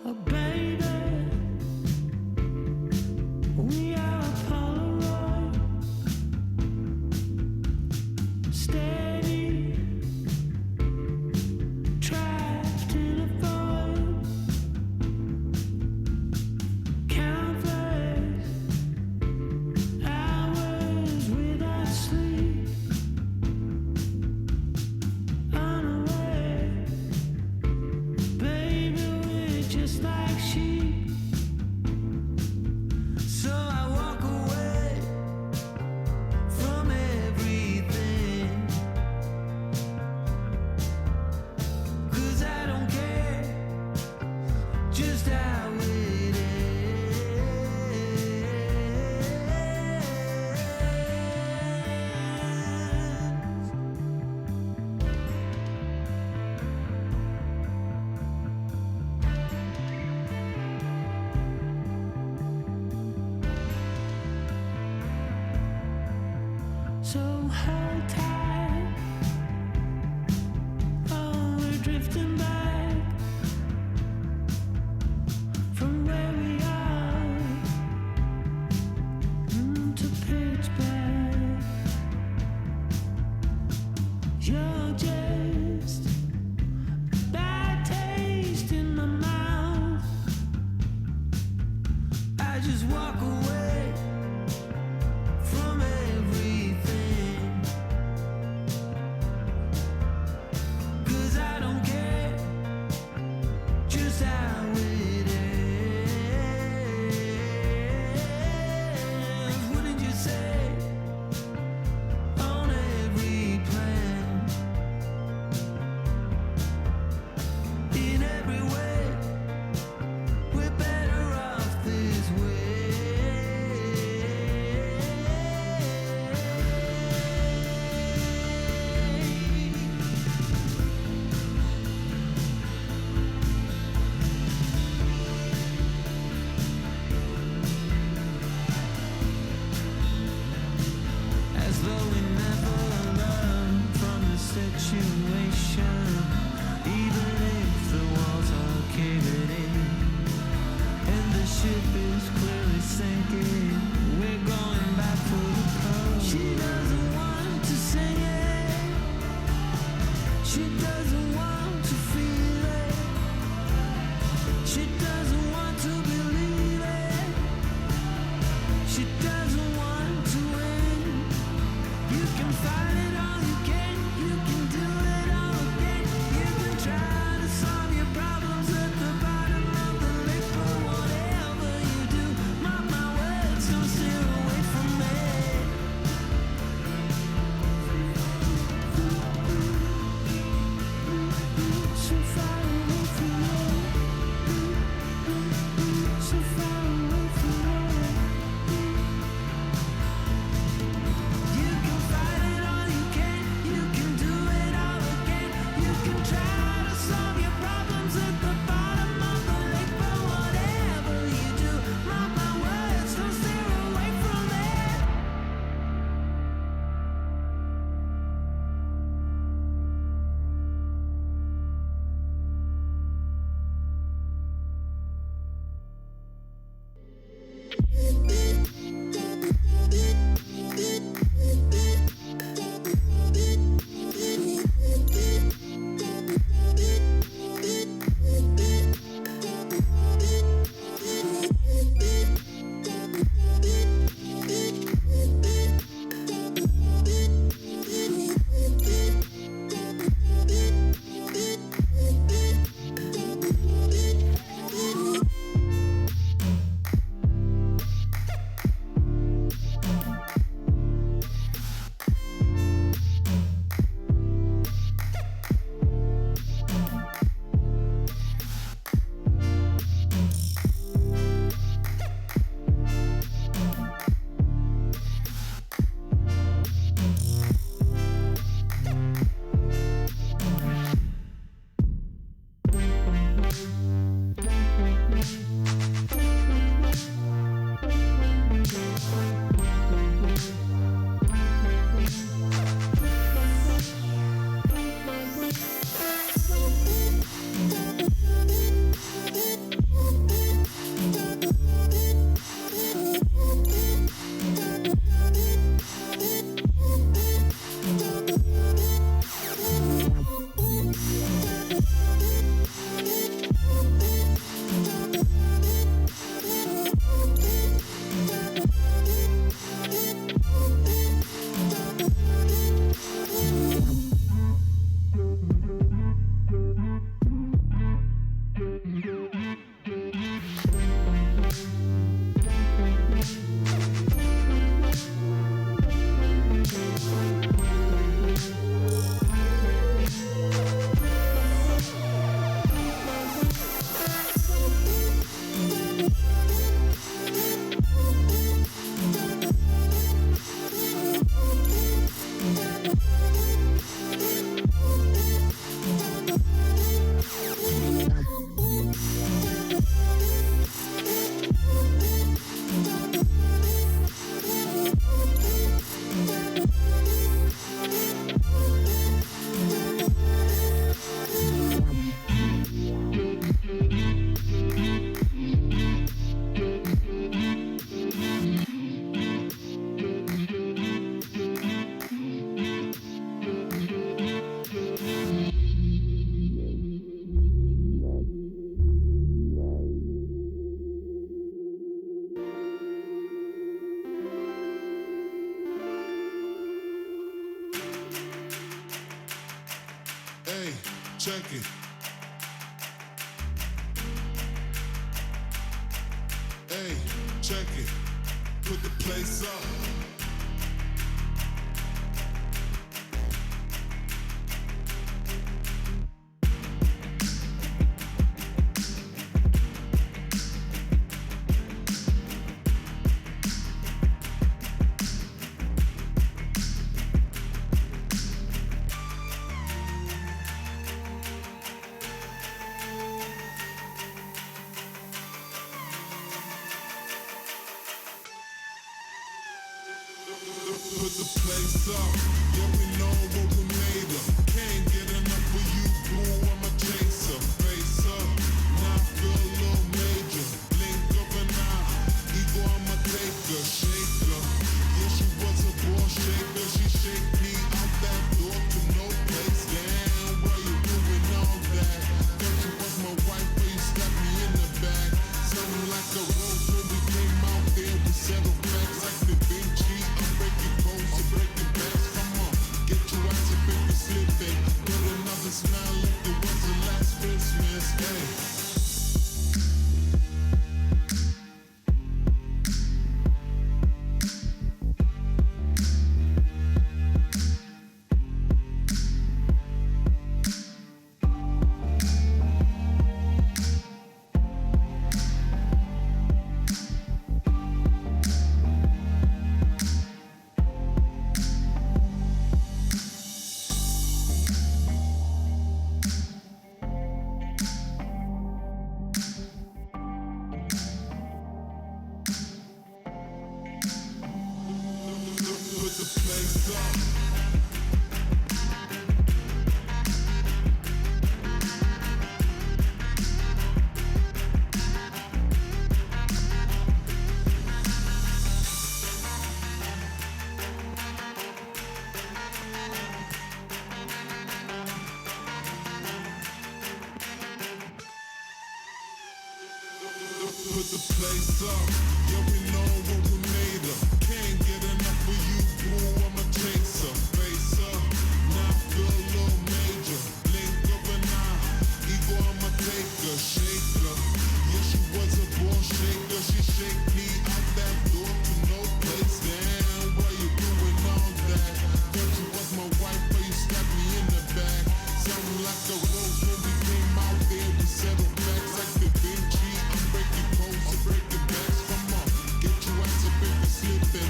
Oh, baby, we are a Polaroid, steady, trapped in a void, countless hours without sleep, unaware, baby, we're just like sheep. So I walk away from everything, 'cause I don't care just how it ends. So hold tight, oh, we're drifting back from where we are to pitch black. You're just bad taste in my mouth. I just walk away from everything, 'cause I don't care just how it ends. Wouldn't you say on every plan, in every way, we're better off this way. As though we never learn from the situation, even if the walls are caving in and the ship is clearly sinking, we're going back for the coast. She doesn't want to sing it, she doesn't want to feel it, she doesn't want to believe it, she doesn't want to win. You can fight it all you can do it all again. You can try to solve your problems at the bottom of the lake, but whatever you do, mark my words, don't steer away from me. check it. Hey, check it. Put the place up. Put the place up, yeah, we know what we made of. Can't get enough of you, boo, I'm a chaser. Face up, now I feel a little major. Blink of an eye, ego, I'm a taker, shaker. Yeah, she was a ball shaker, she shake me out that door to no place. Damn, why you doing all that? Thought you was my wife, but you stabbed me in the back. Something like a rose when we came out there, we settled facts like Da Vinci. I'm breaking codes and breaking backs. Come on, get your ass up if you're slipping. Put another smile like it was the last Christmas. Hey. Put the place up. Put the place up, yeah, we know what we made of. Can't get enough of you, boo, I'm a chaser. Face up, now I feel a little major. Blink of an eye, ego, I'm a taker, shaker. Yeah, she was a ball shaker, she shake me out that door to no place. Damn, why you doing all that? Thought you was my wife, but you stabbed me in the back. Something like a rose when we came out there, we settled facts like Da Vinci. I'm breaking codes and breaking backs. Come on, get your ass up if you're slipping.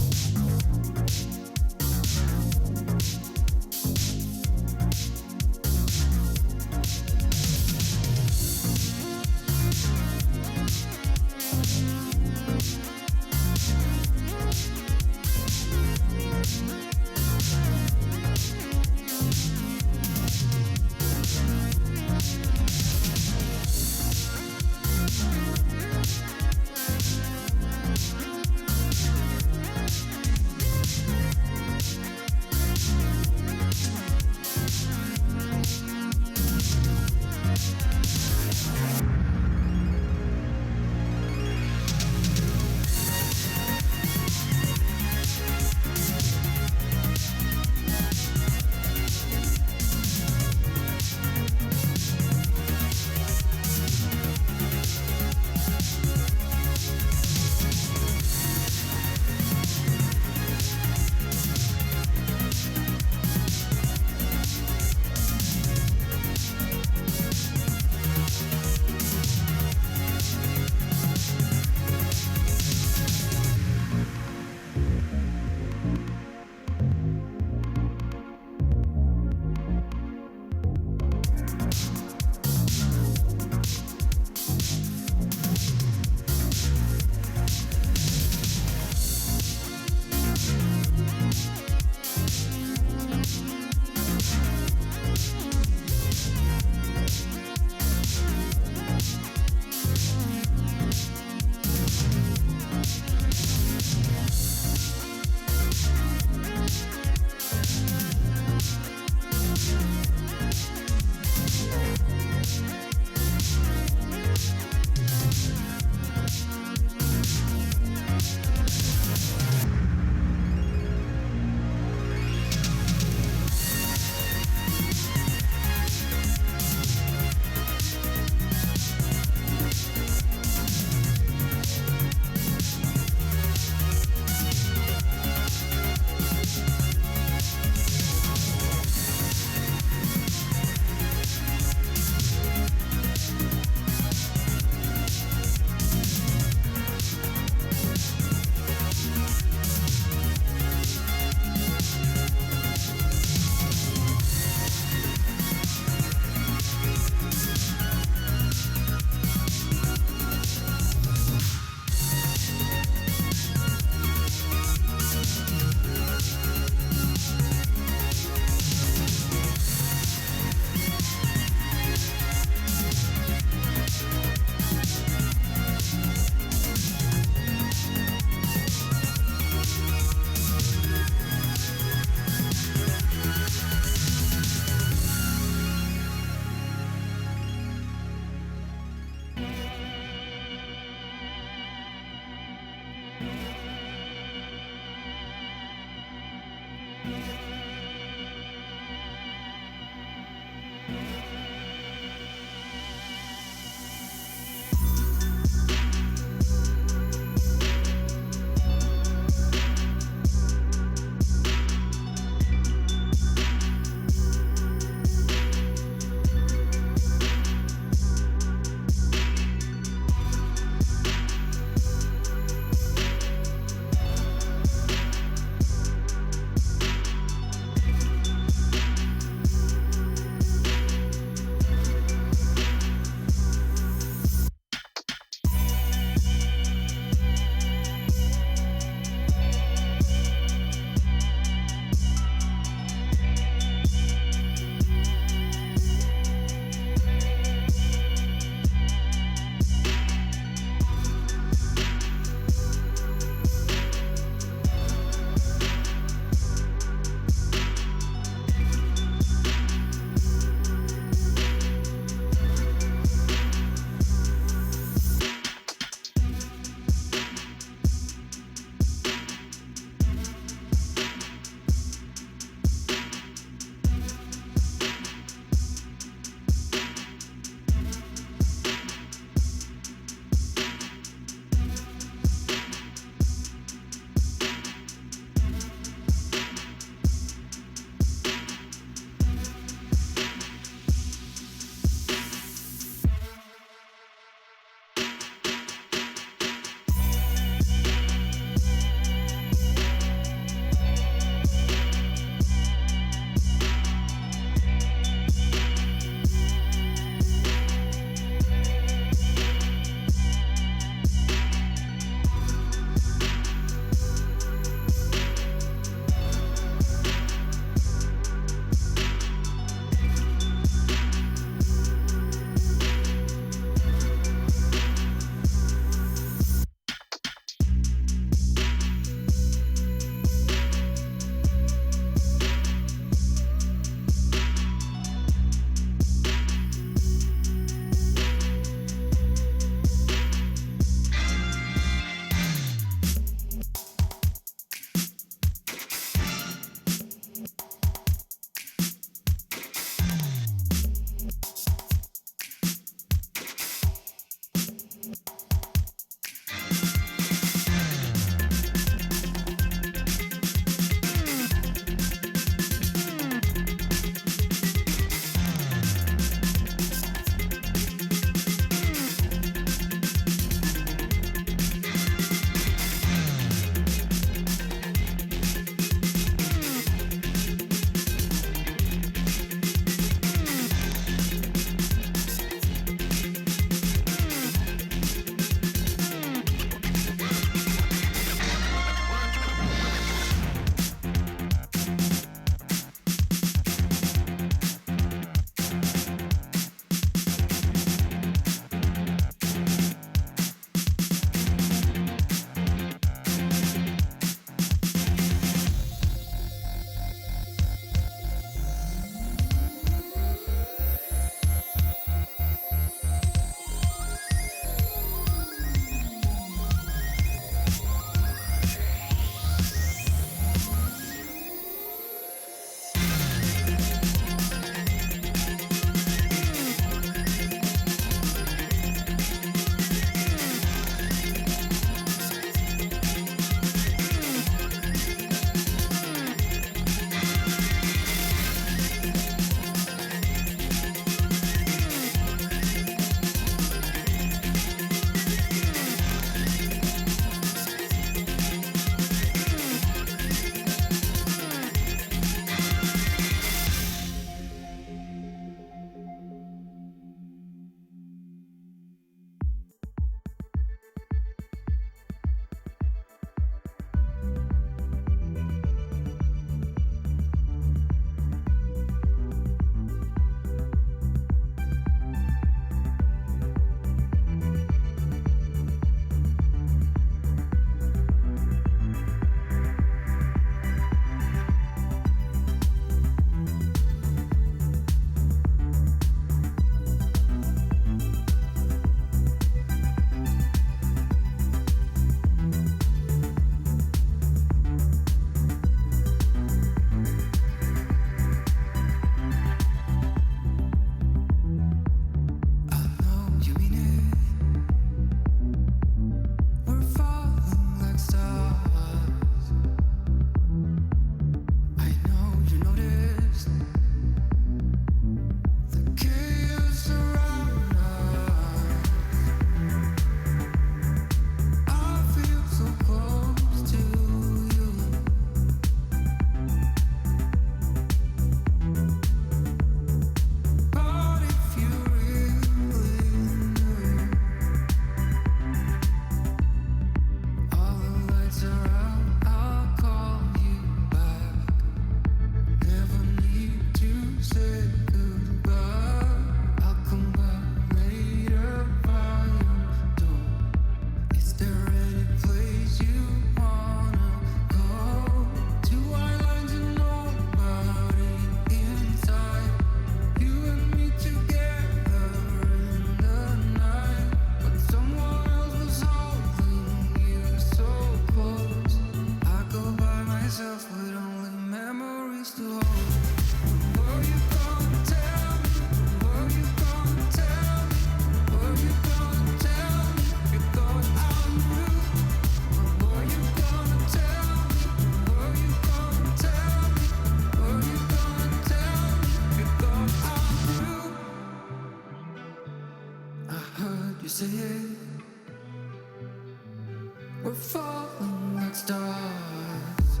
falling like stars,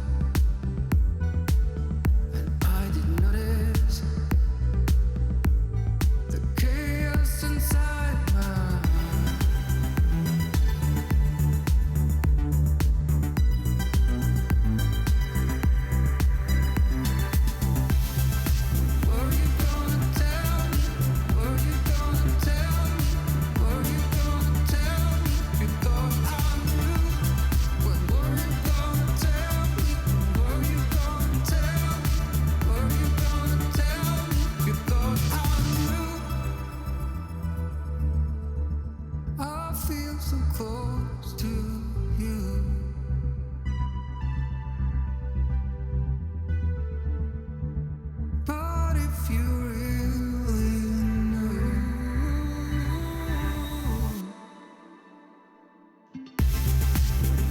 and I didn't notice the chaos inside my heart. Were you gonna tell me? Were you gonna tell me? Were you gonna tell me? You thought I knew. When were you gonna tell me? Were you gonna tell me? Were you gonna tell me? You thought I knew. I feel so close to you. But if you really knew,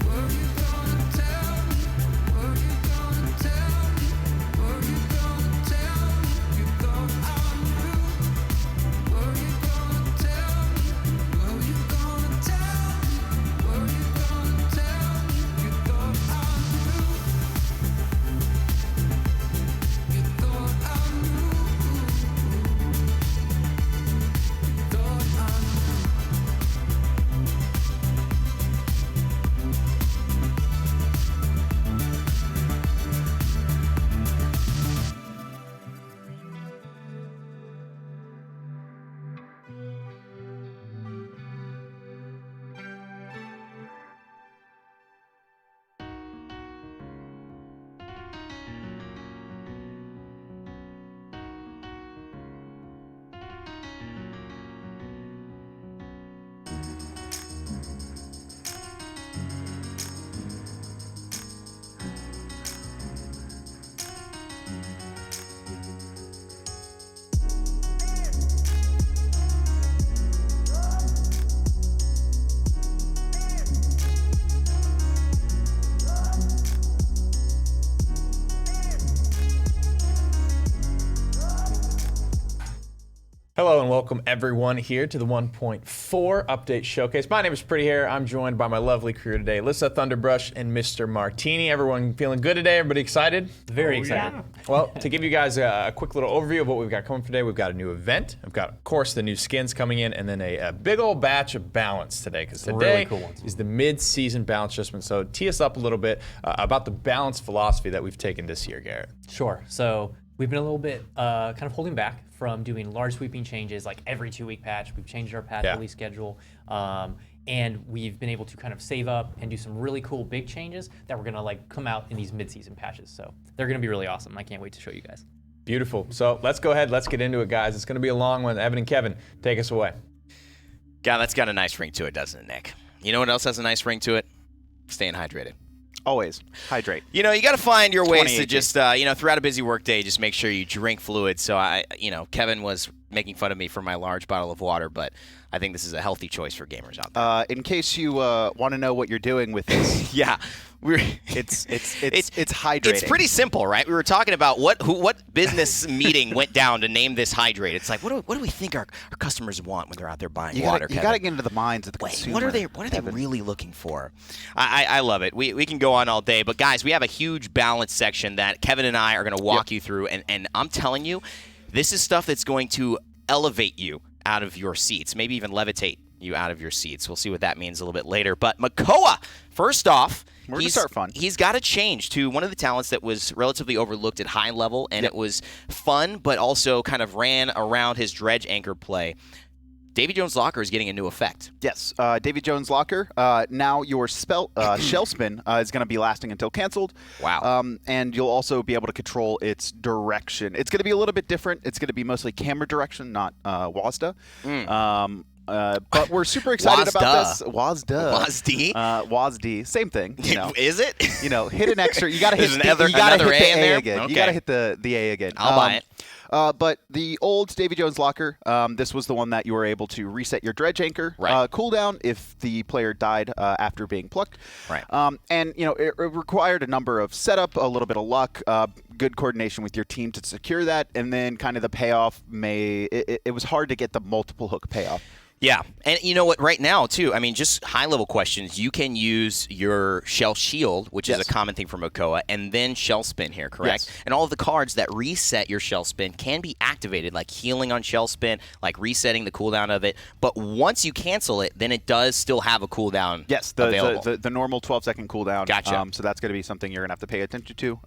were you gonna tell me? Were you gonna tell me? Were you gonna tell me? You thought I knew. Were you gonna tell me? Were you gonna tell me? Were you gonna tell me? You thought I knew. You thought I knew. You thought I knew. Hello and welcome everyone here to the 1.4 Update Showcase. My name is Pretty Hair. I'm joined by my lovely crew today, Alyssa Thunderbrush and Mr. Martini. Everyone feeling good today? Everybody excited? Very excited. Yeah. Well, to give you guys a quick little overview of what we've got coming for today, we've got a new event. We've got, of course, the new skins coming in, and then a big old batch of balance today, because today really cool ones. is the mid-season balance adjustment. So tee us up a little bit about the balance philosophy that we've taken this year, Garrett. Sure. So we've been a little bit kind of holding back from doing large sweeping changes like every 2-week patch. We've changed our patch release schedule. And we've been able to kind of save up and do some really cool big changes that we're gonna come out in these mid-season patches. So they're gonna be really awesome. I can't wait to show you guys. Beautiful. So let's go ahead. Let's get into it, guys. It's going to be a long one. Evan and Kevin, take us away. God, that's got a nice ring to it, doesn't it, Nick? You know what else has a nice ring to it? Staying hydrated. Always hydrate. You know, you got to find your ways to just, throughout a busy workday, just make sure you drink fluid. So Kevin was making fun of me for my large bottle of water, but I think this is a healthy choice for gamers out there. In case you want to know what you're doing with this, yeah, it's hydrating. It's pretty simple, right? We were talking about what business meeting went down to name this hydrate. It's like, what do we think our customers want when they're out there buying water? You got to get into the minds of the consumer. What are they really looking for? I love it. We can go on all day, but guys, we have a huge balance section that Kevin and I are going to walk you through, and I'm telling you, this is stuff that's going to elevate you out of your seats, maybe even levitate you out of your seats. We'll see what that means a little bit later. But Makoa, first off, we're going to start fun. He's got to change to one of the talents that was relatively overlooked at high level, and it was fun, but also kind of ran around his dredge anchor play. Davy Jones' Locker is getting a new effect. Yes, Davy Jones' Locker. Now your shell spin is going to be lasting until canceled. Wow. And you'll also be able to control its direction. It's going to be a little bit different. It's going to be mostly camera direction, not WASDA. But we're super excited about this. WASD? WASD. Same thing. You know. Is it? You know, hit an extra. You got to hit another the A in A there? again. Okay. You got to hit the A again. I'll buy it. But the old Davy Jones Locker, this was the one that you were able to reset your dredge anchor cooldown if the player died after being plucked. Right. And it required a number of setup, a little bit of luck, good coordination with your team to secure that, and then kind of the payoff it was hard to get the multiple hook payoff. Yeah, and you know what? Right now, too, I mean, just high-level questions. You can use your Shell Shield, which is a common thing from Makoa, and then Shell Spin here, correct? Yes. And all of the cards that reset your Shell Spin can be activated, like healing on Shell Spin, like resetting the cooldown of it. But once you cancel it, then it does still have a cooldown available. The normal 12-second cooldown. Gotcha. So that's going to be something you're going to have to pay attention to.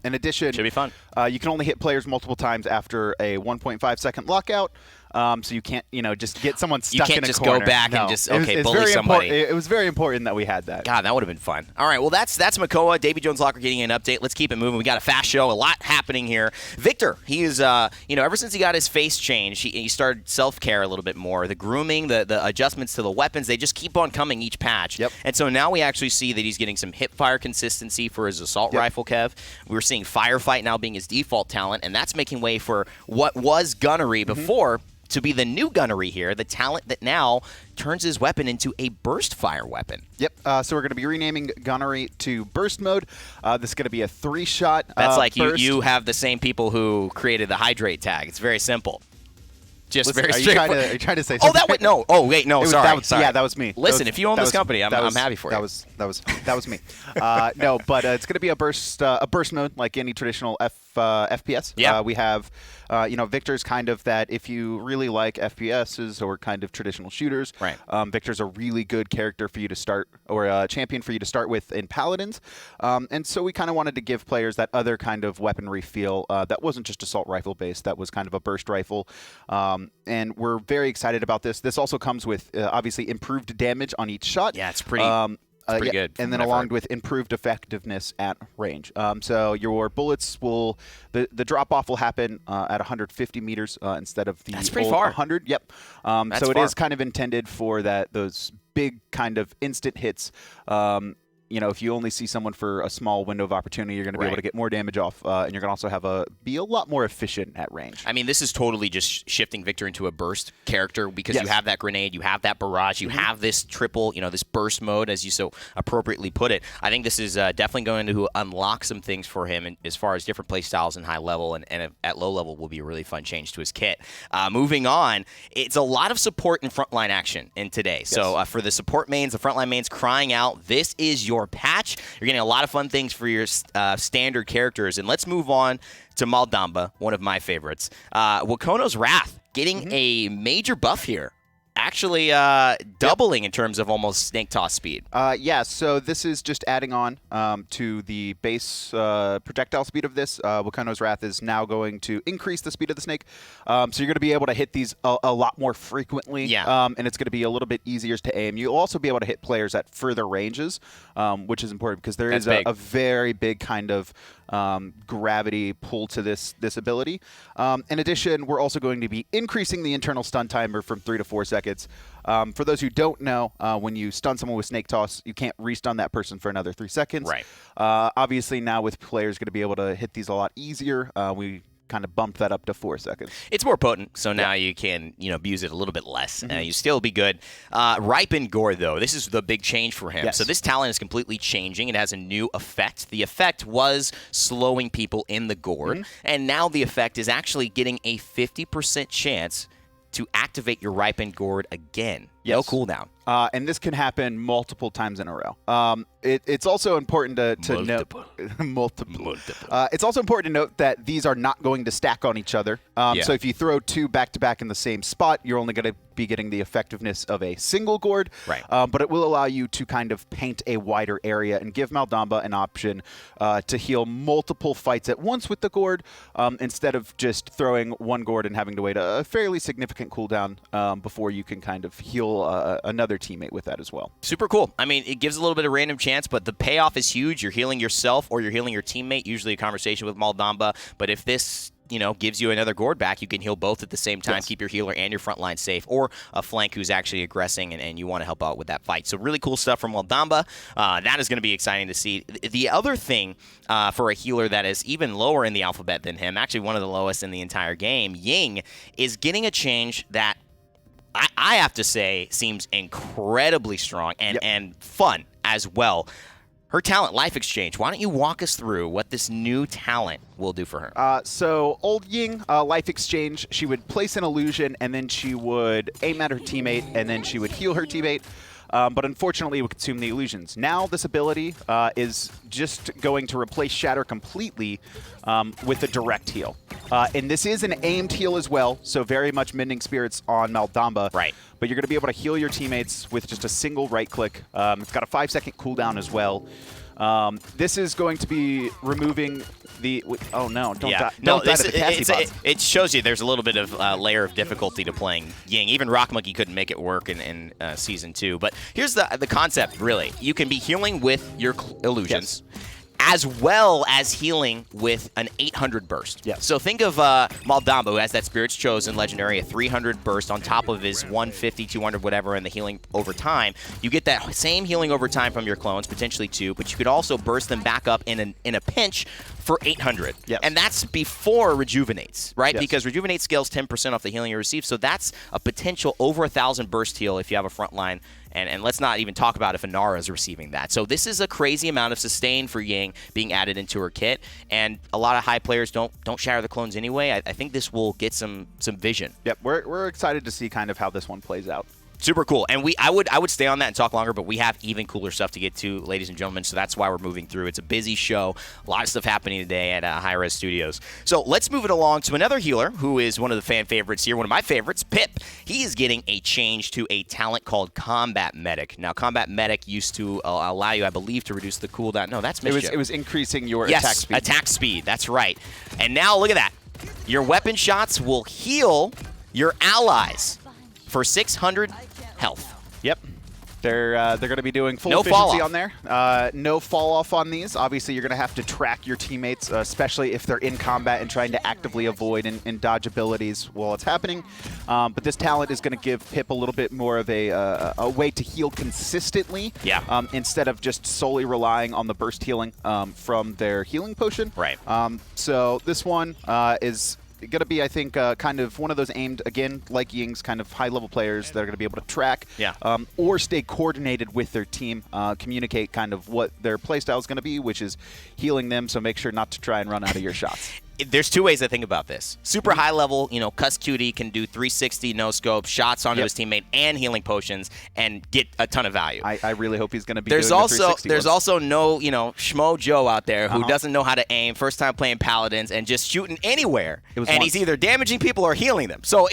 In addition, Should be fun. You can only hit players multiple times after a 1.5-second lockout. So you can't, just get someone stuck in a corner. You can't just go back and just, bully very somebody. It was very important that we had that. God, that would have been fun. All right, well, that's Makoa. Davy Jones Locker getting an update. Let's keep it moving. We got a fast show, a lot happening here. Victor, he is, ever since he got his face changed, he started self-care a little bit more. The grooming, the adjustments to the weapons, they just keep on coming each patch. Yep. And so now we actually see that he's getting some hip fire consistency for his assault rifle, Kev. We're seeing firefight now being his default talent, and that's making way for what was gunnery before to be the new gunnery here, the talent that now turns his weapon into a burst fire weapon. Yep. So we're going to be renaming gunnery to burst mode. This is going to be a 3-shot. That's like burst. you have the same people who created the hydrate tag. It's very simple. Just Listen, very are straightforward. you trying to say Oh, something? that would no. Oh, wait, no. Sorry. Yeah, that was me. Listen, if you own this company, I'm happy for you. That was me. No, but it's going to be a burst mode like any traditional FPS. Yeah. We have, Victor's kind of that. If you really like FPSs or kind of traditional shooters, right. Victor's a really good character for you to start, or a champion for you to start with in Paladins. And so we kind of wanted to give players that other kind of weaponry feel that wasn't just assault rifle based. That was kind of a burst rifle. And we're very excited about this. This also comes with obviously improved damage on each shot. Yeah, it's pretty. Pretty good. And then along with improved effectiveness at range. So your bullets will, the drop off will happen at 150 meters instead of the That's pretty old far. 100. Yep. That's so it far. is kind of intended for those big kind of instant hits. If you only see someone for a small window of opportunity, you're going to be able to get more damage off, and you're going to also be a lot more efficient at range. I mean, this is totally just shifting Victor into a burst character because you have that grenade, you have that barrage, you have this triple, this burst mode, as you so appropriately put it. I think this is definitely going to unlock some things for him as far as different play styles in high level, and at low level will be a really fun change to his kit. Moving on, it's a lot of support and frontline action in today. Yes. So for the support mains, the frontline mains crying out, this is your patch. You're getting a lot of fun things for your standard characters. And let's move on to Maldamba, one of my favorites. Wakono's Wrath getting a major buff here. Actually doubling in terms of almost snake toss speed. So this is just adding on to the base projectile speed of this. Wakono's Wrath is now going to increase the speed of the snake. So you're going to be able to hit these a lot more frequently. Yeah. And it's going to be a little bit easier to aim. You'll also be able to hit players at further ranges, which is important because there is a very big kind of gravity pull to this ability. In addition, we're also going to be increasing the internal stun timer from 3 to 4 seconds. For those who don't know, when you stun someone with Snake Toss, you can't restun that person for another 3 seconds. Right. Obviously, now with players going to be able to hit these a lot easier, we kind of bumped that up to 4 seconds. It's more potent, so now you can abuse it a little bit less. You still be good. Ripened Gourd, though, this is the big change for him. Yes. So this talent is completely changing. It has a new effect. The effect was slowing people in the gourd, and now the effect is actually getting a 50% chance to activate your Ripened Gourd again. No cooldown. And this can happen multiple times in a row. It's also important to note multiple. It's also important to note that these are not going to stack on each other. So if you throw 2 back-to-back in the same spot, you're only going to be getting the effectiveness of a single gourd. Right. But it will allow you to kind of paint a wider area and give Maldamba an option to heal multiple fights at once with the gourd instead of just throwing one gourd and having to wait a fairly significant cooldown before you can kind of heal another teammate with that as well. Super cool. I mean, it gives a little bit of random chance, but the payoff is huge. You're healing yourself or you're healing your teammate, usually a conversation with Maldamba. But if this gives you another gourd back, you can heal both at the same time, keep your healer and your front line safe, or a flank who's actually aggressing and you want to help out with that fight. So really cool stuff from Maldamba. That is going to be exciting to see. The other thing for a healer that is even lower in the alphabet than him, actually one of the lowest in the entire game, Ying, is getting a change that I have to say seems incredibly strong and fun as well. her talent, Life Exchange. Why don't you walk us through what this new talent will do for her? So old Ying, Life Exchange, she would place an illusion, and then she would aim at her teammate, and then she would heal her teammate. But unfortunately, it would consume the illusions. Now this ability is just going to replace Shatter completely with a direct heal. And this is an aimed heal as well, so very much Mending Spirits on Maldamba. Right. But you're going to be able to heal your teammates with just a single right click. It's got a 5-second cooldown as well. This is going to be removing the... Oh, no. Don't die to the Cassie bots. It shows you there's a little bit of layer of difficulty to playing Ying. Even Rock Monkey couldn't make it work in Season 2. But here's the concept, really. You can be healing with your illusions. Yes. As well as healing with an 800 burst. Yes. So think of Maldamba, who has that Spirit's Chosen legendary, a 300 burst on top of his 150, 200, whatever, and the healing over time. You get that same healing over time from your clones, potentially 2, but you could also burst them back up in a pinch for 800. Yes. And that's before Rejuvenates, right? Yes. Because Rejuvenate scales 10% off the healing you receive, so that's a potential over 1,000 burst heal if you have a front line. And let's not even talk about if Inara is receiving that. So this is a crazy amount of sustain for Ying being added into her kit. And a lot of high players don't shatter the clones anyway. I think this will get some vision. Yep, we're excited to see kind of how this one plays out. Super cool. And I would stay on that and talk longer, but we have even cooler stuff to get to, ladies and gentlemen, so that's why we're moving through. It's a busy show. A lot of stuff happening today at High Res Studios. So let's move it along to another healer who is one of the fan favorites here, one of my favorites, Pip. He is getting a change to a talent called Combat Medic. Now, Combat Medic used to allow you, I believe, to reduce the cooldown. No, that's Mischief. It was increasing your yes, attack speed. Attack speed. That's right. And now look at that. Your weapon shots will heal your allies for 600 health. Yep. They're going to be doing full No efficiency on there. No fall off on these. Obviously, you're going to have to track your teammates, especially if they're in combat and trying to actively avoid and dodge abilities while it's happening. But this talent is going to give Pip a little bit more of a way to heal consistently. Yeah. Instead of just solely relying on the burst healing from their healing potion. Right. So this one is going to be, I think, kind of one of those aimed, again, like Ying's, kind of high-level players that are going to be able to track or stay coordinated with their team, communicate kind of what their playstyle is going to be, which is healing them, so make sure not to try and run out of your shots. There's two ways I think about this. Super high level, Cuss Cutie can do 360 no scope, shots onto his teammate, and healing potions, and get a ton of value. I really hope he's going to be there's doing also the 360 There's ones. also no, Schmo Joe out there who doesn't know how to aim, first time playing Paladins, and just shooting anywhere. And he's either damaging people or healing them. So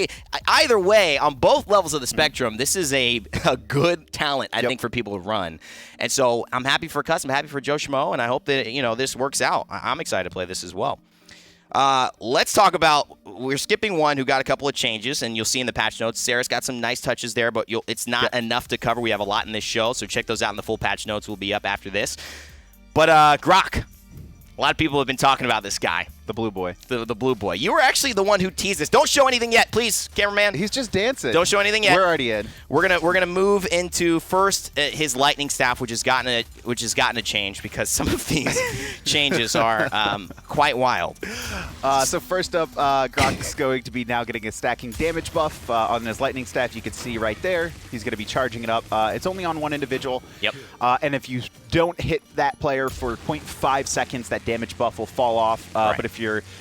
either way, on both levels of the spectrum, this is a good talent, I think, for people to run. And so I'm happy for Cuss, I'm happy for Joe Schmo, and I hope that, this works out. I'm excited to play this as well. Let's talk about, we're skipping one who got a couple of changes, and you'll see in the patch notes, Sarah's got some nice touches there, but it's not enough to cover. We have a lot in this show, so check those out in the full patch notes. Will be up after this. But Grok, a lot of people have been talking about this guy. The blue boy. The blue boy. You were actually the one who teased this. Don't show anything yet, please, cameraman. He's just dancing. Don't show anything yet. We're already in. We're gonna move into first his lightning staff, which has gotten a change because some of these changes are quite wild. So first up, Grok's going to be now getting a stacking damage buff on his lightning staff. You can see right there. He's going to be charging it up. It's only on one individual. Yep. And if you don't hit that player for 0.5 seconds, that damage buff will fall off. Right. But if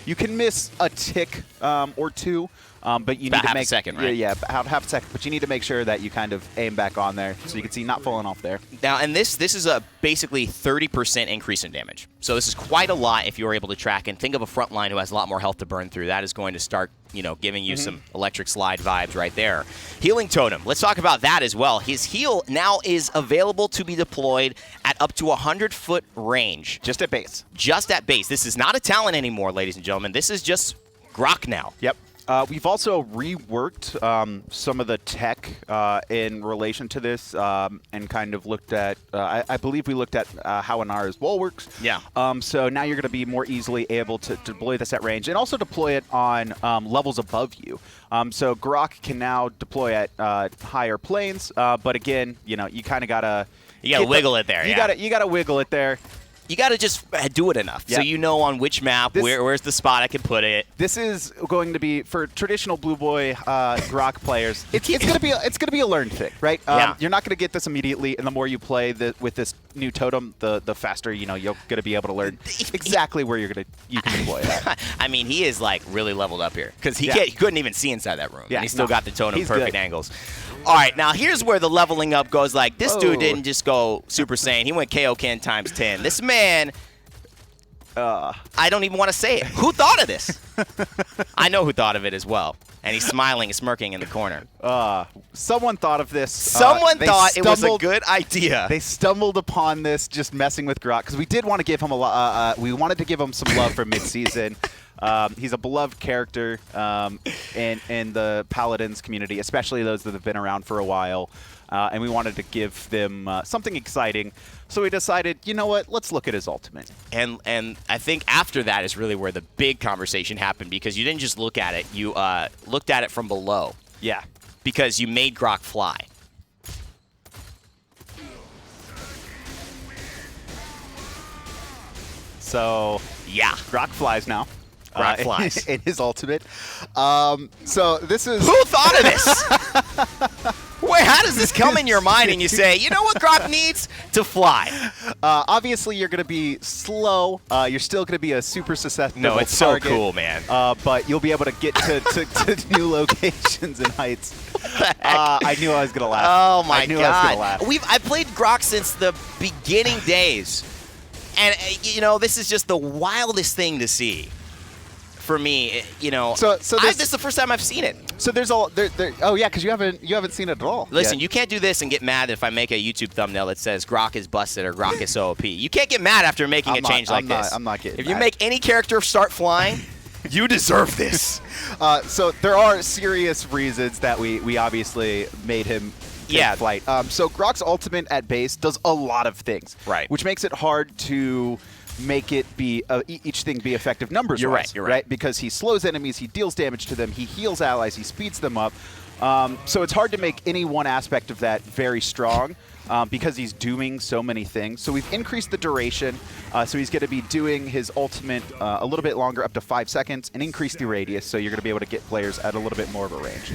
you can miss a tick or two, but you need to half make a second, right? Yeah, about half a second. But you need to make sure that you kind of aim back on there, so you can see not falling off there. Now, and this is a basically 30% increase in damage. So this is quite a lot if you're able to track. And think of a front line who has a lot more health to burn through. That is going to start, giving you some electric slide vibes right there. Healing Totem. Let's talk about that as well. His heal now is available to be deployed at up to 100-foot range. Just at base. Just at base. This is not a talent anymore, ladies and gentlemen. This is just Grok now. Yep. We've also reworked some of the tech in relation to this and kind of looked at, I believe we looked at how Inara's wall works. Yeah. So now you're going to be more easily able to deploy this at range and also deploy it on levels above you. So Grok can now deploy at higher planes, but again, you kind of got to... You got to wiggle it there, You got to wiggle it there. you got to just do it enough so you know on which map, where's the spot I can put it. This is going to be, for traditional Blue Boy Grok players, it's gonna be a learned thing, right? You're not gonna get this immediately, and the more you play with this new totem, the faster you're gonna be able to learn exactly where you can deploy that. I mean, he is like really leveled up here because he couldn't even see inside that room, and he still got the totem perfect angles. All right, now here's where the leveling up goes. Like, this dude didn't just go Super Saiyan. He went Kaioken times 10. This man, I don't even want to say it. Who thought of this? I know who thought of it as well. And he's smiling and smirking in the corner. Someone thought of this. Someone thought it was a good idea. They stumbled upon this just messing with Grok because we did want to give him we wanted to give him some love for midseason. He's a beloved character in the Paladins community, especially those that have been around for a while. And we wanted to give them something exciting. So we decided, you know what, let's look at his ultimate. And I think after that is really where the big conversation happened, because you didn't just look at it. You looked at it from below. Yeah. Because you made Grok fly. So, yeah. Grok flies now. Grok flies. In his ultimate. So this is... Who thought of this? Wait, how does this come in your mind and you say, you know what Grok needs? To fly. Obviously, you're going to be slow. You're still going to be a super susceptible target. No, it's so cool, man. But you'll be able to get to new locations and heights. I knew I was going to laugh. Oh, my God. I knew I was going to laugh. I've played Grok since the beginning days. And, this is just the wildest thing to see. For me, So this is the first time I've seen it. So there's oh yeah, because you haven't seen it at all. Listen, you can't do this and get mad if I make a YouTube thumbnail that says Grok is busted or Grok is OP. You can't get mad after making a change like this. I'm not getting If mad. you make any character start flying, you deserve this. So there are serious reasons that we obviously made him take flight. So Grok's ultimate at base does a lot of things, right? Which makes it hard to make it be each thing be effective numbers. You're right. Because he slows enemies, he deals damage to them, he heals allies, he speeds them up. So it's hard to make any one aspect of that very strong because he's doing so many things. So we've increased the duration. So he's going to be doing his ultimate a little bit longer, up to 5 seconds, and increase the radius. So you're going to be able to get players at a little bit more of a range.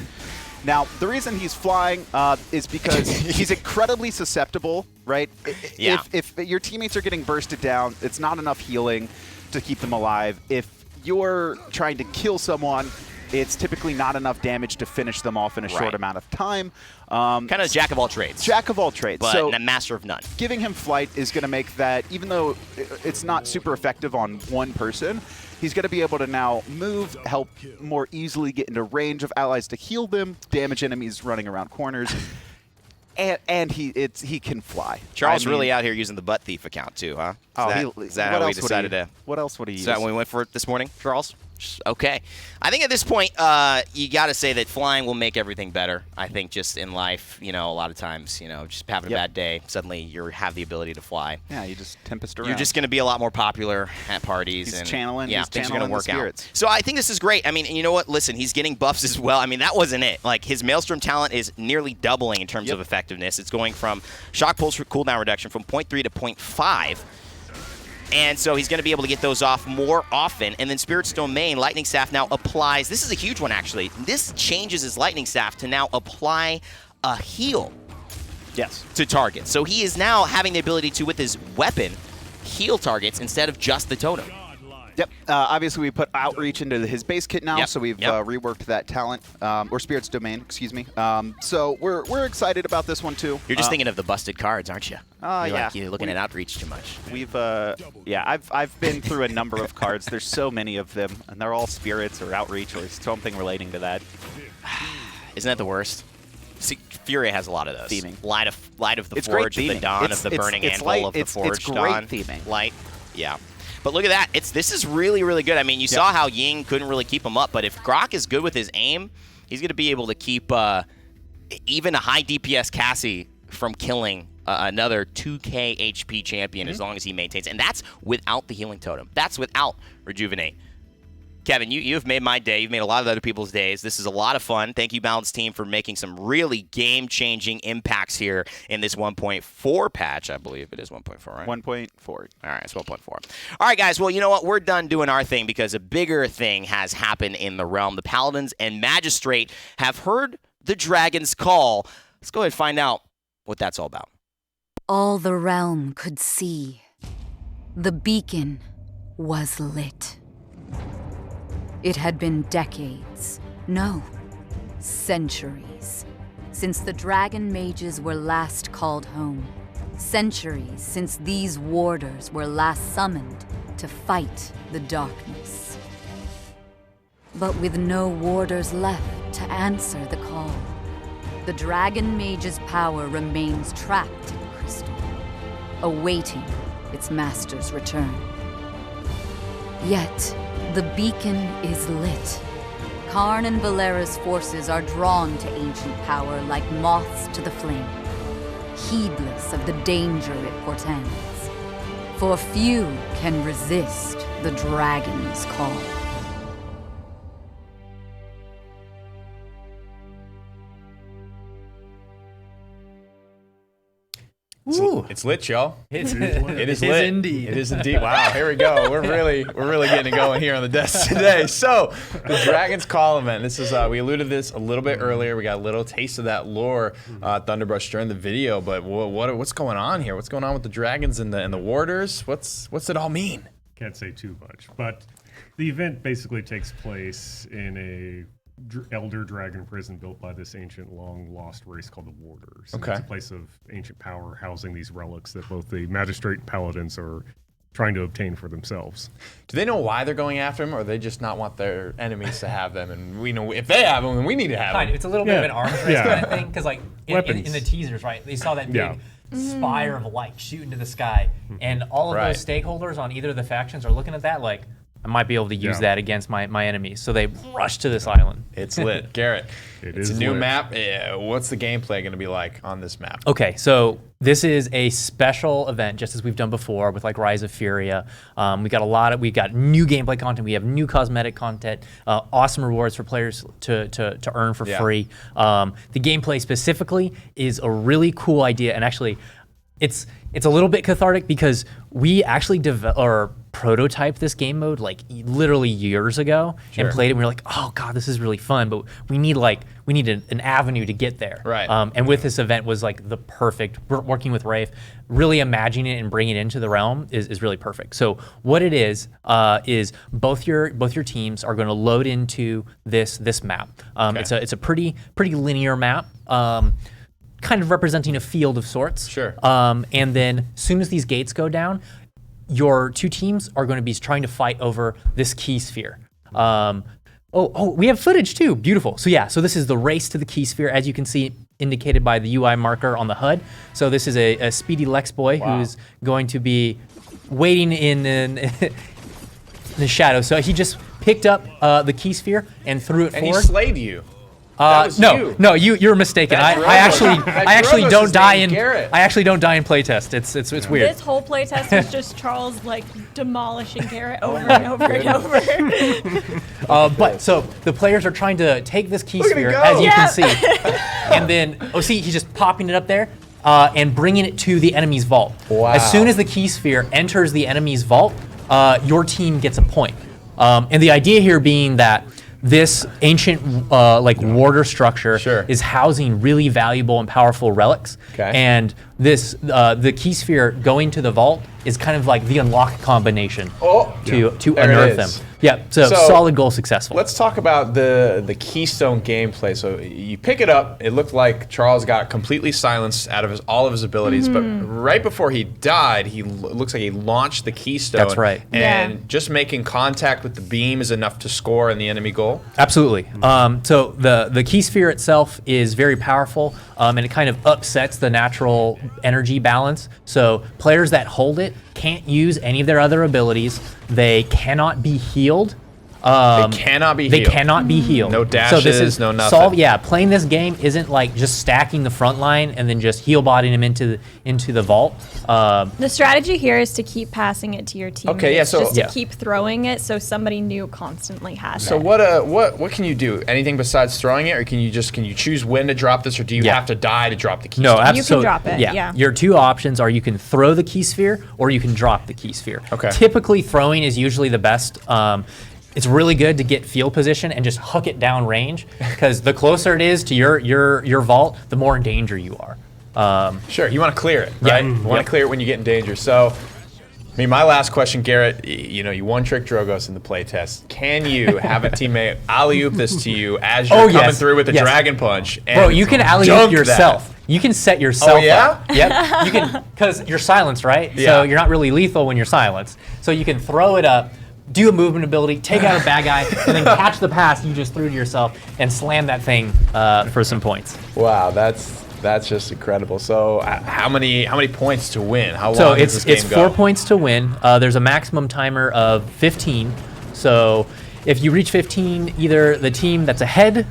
Now, the reason he's flying is because he's incredibly susceptible, right? Yeah. If your teammates are getting bursted down, it's not enough healing to keep them alive. If you're trying to kill someone, it's typically not enough damage to finish them off in a short amount of time. Kind of jack of all trades. Jack of all trades. But so a master of none. Giving him flight is going to make that, even though it's not super effective on one person, he's going to be able to now move, help more easily get into range of allies to heal them, damage enemies running around corners, and he can fly. Charles really out here using the butt thief account too, huh? Is that how we decided to? What else would he use? Is that when we went for it this morning, Charles? Okay. I think at this point, you got to say that flying will make everything better. I think just in life, a lot of times, just having a bad day, suddenly you have the ability to fly. Yeah, you just tempest around. You're just going to be a lot more popular at parties. He's and channeling. Yeah, he's things are going to work spirits. out. So I think this is great. I mean, and you know what? Listen, he's getting buffs as well. I mean, that wasn't it. Like, his Maelstrom talent is nearly doubling in terms of effectiveness. It's going from Shock Pulse for cooldown reduction from 0.3 to 0.5. And so he's going to be able to get those off more often. And then Spirit's Domain, Lightning Staff now applies. This is a huge one, actually. This changes his Lightning Staff to now apply a heal to targets. So he is now having the ability to, with his weapon, heal targets instead of just the totem. Yep. Obviously, we put Outreach into his base kit now, so we've reworked that talent, or Spirit's Domain, excuse me. So we're excited about this one, too. You're just thinking of the busted cards, aren't you? You're looking at Outreach too much. We've, I've been through a number of cards. There's so many of them, and they're all Spirits or Outreach or something relating to that. Isn't that the worst? See, Fury has a lot of those. Theming. Light of the It's Forge, great of the theming. Dawn, of the Burning Anvil, of the Forged It's great Dawn. theming. Light, yeah. But look at that. This is really, really good. I mean, you saw how Ying couldn't really keep him up, but if Grok is good with his aim, he's going to be able to keep even a high DPS Cassie from killing another 2k HP champion as long as he maintains. And that's without the healing totem. That's without Rejuvenate. Kevin, you've made my day. You've made a lot of other people's days. This is a lot of fun. Thank you, Balance team, for making some really game-changing impacts here in this 1.4 patch. I believe it is 1.4, right? 1.4. All right, it's 1.4. All right, guys. Well, you know what? We're done doing our thing because a bigger thing has happened in the realm. The Paladins and Magistrate have heard the dragon's call. Let's go ahead and find out what that's all about. All the realm could see. The beacon was lit. It had been decades, no, centuries, since the dragon mages were last called home. Centuries since these warders were last summoned to fight the darkness. But with no warders left to answer the call, the dragon mage's power remains trapped in crystal, awaiting its master's return. Yet, the beacon is lit. Karn and Valera's forces are drawn to ancient power like moths to the flame, heedless of the danger it portends. For few can resist the dragon's call. It's lit, y'all. It is lit. indeed. It is indeed. Wow, here we go. We're really getting it going here on the desk today. So, the Dragon's Call event. This is we alluded to this a little bit earlier. We got a little taste of that lore, Thunderbrush, during the video. But what's going on here? What's going on with the dragons and the warders? What's it all mean? Can't say too much, but the event basically takes place in a elder dragon prison built by this ancient, long-lost race called the Warders. Okay. It's a place of ancient power housing these relics that both the Magistrate and Paladins are trying to obtain for themselves. Do they know why they're going after them, or they just not want their enemies to have them? And we know if they have them, then we need to have them. It's a little bit of an arms race kind of thing, because like in the teasers, right? They saw that big spire of light shoot into the sky, and all of those stakeholders on either of the factions are looking at that like, I might be able to use that against my enemies. So they rush to this island. It's lit. Garrett, it's a new lit. map. What's the gameplay going to be like on this map? Okay, so this is a special event, just as we've done before with like Rise of Furia. We got new gameplay content. We have new cosmetic content, awesome rewards for players to earn for free. The gameplay specifically is a really cool idea, and actually, it's a little bit cathartic because we actually prototyped this game mode like literally years ago and played it. And we were like, oh god, this is really fun, but we need an avenue to get there. Right. And with this event was like the perfect. Working with Rafe, really imagining it and bringing it into the realm is really perfect. So what it is both your teams are going to load into this map. It's a pretty linear map. Kind of representing a field of sorts. Sure. And then as soon as these gates go down, your two teams are going to be trying to fight over this key sphere. We have footage too. Beautiful. So this is the race to the key sphere, as you can see indicated by the UI marker on the HUD. So this is a speedy Lex boy who's going to be waiting in the shadows. So he just picked up the key sphere and threw it forward. And he slayed you. No, you're mistaken. I actually don't die in playtest. It's weird. This whole playtest was just Charles like demolishing Garrett over and over and over. But so the players are trying to take this key sphere, as you can see, and then he's just popping it up there and bringing it to the enemy's vault. Wow. As soon as the key sphere enters the enemy's vault, your team gets a point. And the idea here being that this ancient warder structure is housing really valuable and powerful relics. Okay. And this the key sphere going to the vault is kind of like the unlock combination to unearth them. Yeah, so solid goal successful. Let's talk about the Keystone gameplay. So you pick it up. It looked like Charles got completely silenced out of all of his abilities, but right before he died, looks like he launched the Keystone. That's right. And just making contact with the beam is enough to score in the enemy goal? Absolutely. So the key sphere itself is very powerful, and it kind of upsets the natural energy balance. So players that hold it can't use any of their other abilities. They cannot be healed They cannot be healed. They cannot be healed. No dashes, so this is no nothing. Playing this game isn't like just stacking the front line and then just heal botting them into the vault. The strategy here is to keep passing it to your teammates. Okay, yeah, so- just to Yeah. keep throwing it so somebody new constantly has So it. what can you do? Anything besides throwing it, or can you choose when to drop this, or do you have to die to drop the key? No, stone? absolutely. drop it, yeah. Your two options are you can throw the key sphere or you can drop the key sphere. Okay. Typically, throwing is usually the best. It's really good to get field position and just hook it down range, because the closer it is to your vault, the more in danger you are. Sure, you want to clear it, Yeah. right? You want to clear it when you get in danger. So, I mean, my last question, Garrett, you one trick Drogos in the playtest. Can you have a teammate alley-oop this to you as you're coming through with a Dragon Punch? And Bro, you can alley-oop dunk yourself. that? You can set yourself yeah? up. Yep. You can, because you're silenced, right? Yeah. So you're not really lethal when you're silenced. So you can throw it up, do a movement ability, take out a bad guy, and then catch the pass you just threw to yourself and slam that thing for some points. Wow, that's just incredible. So, how many points to win? How long So does this game it's go? 4 points to win. There's a maximum timer of 15. So if you reach 15, either the team that's ahead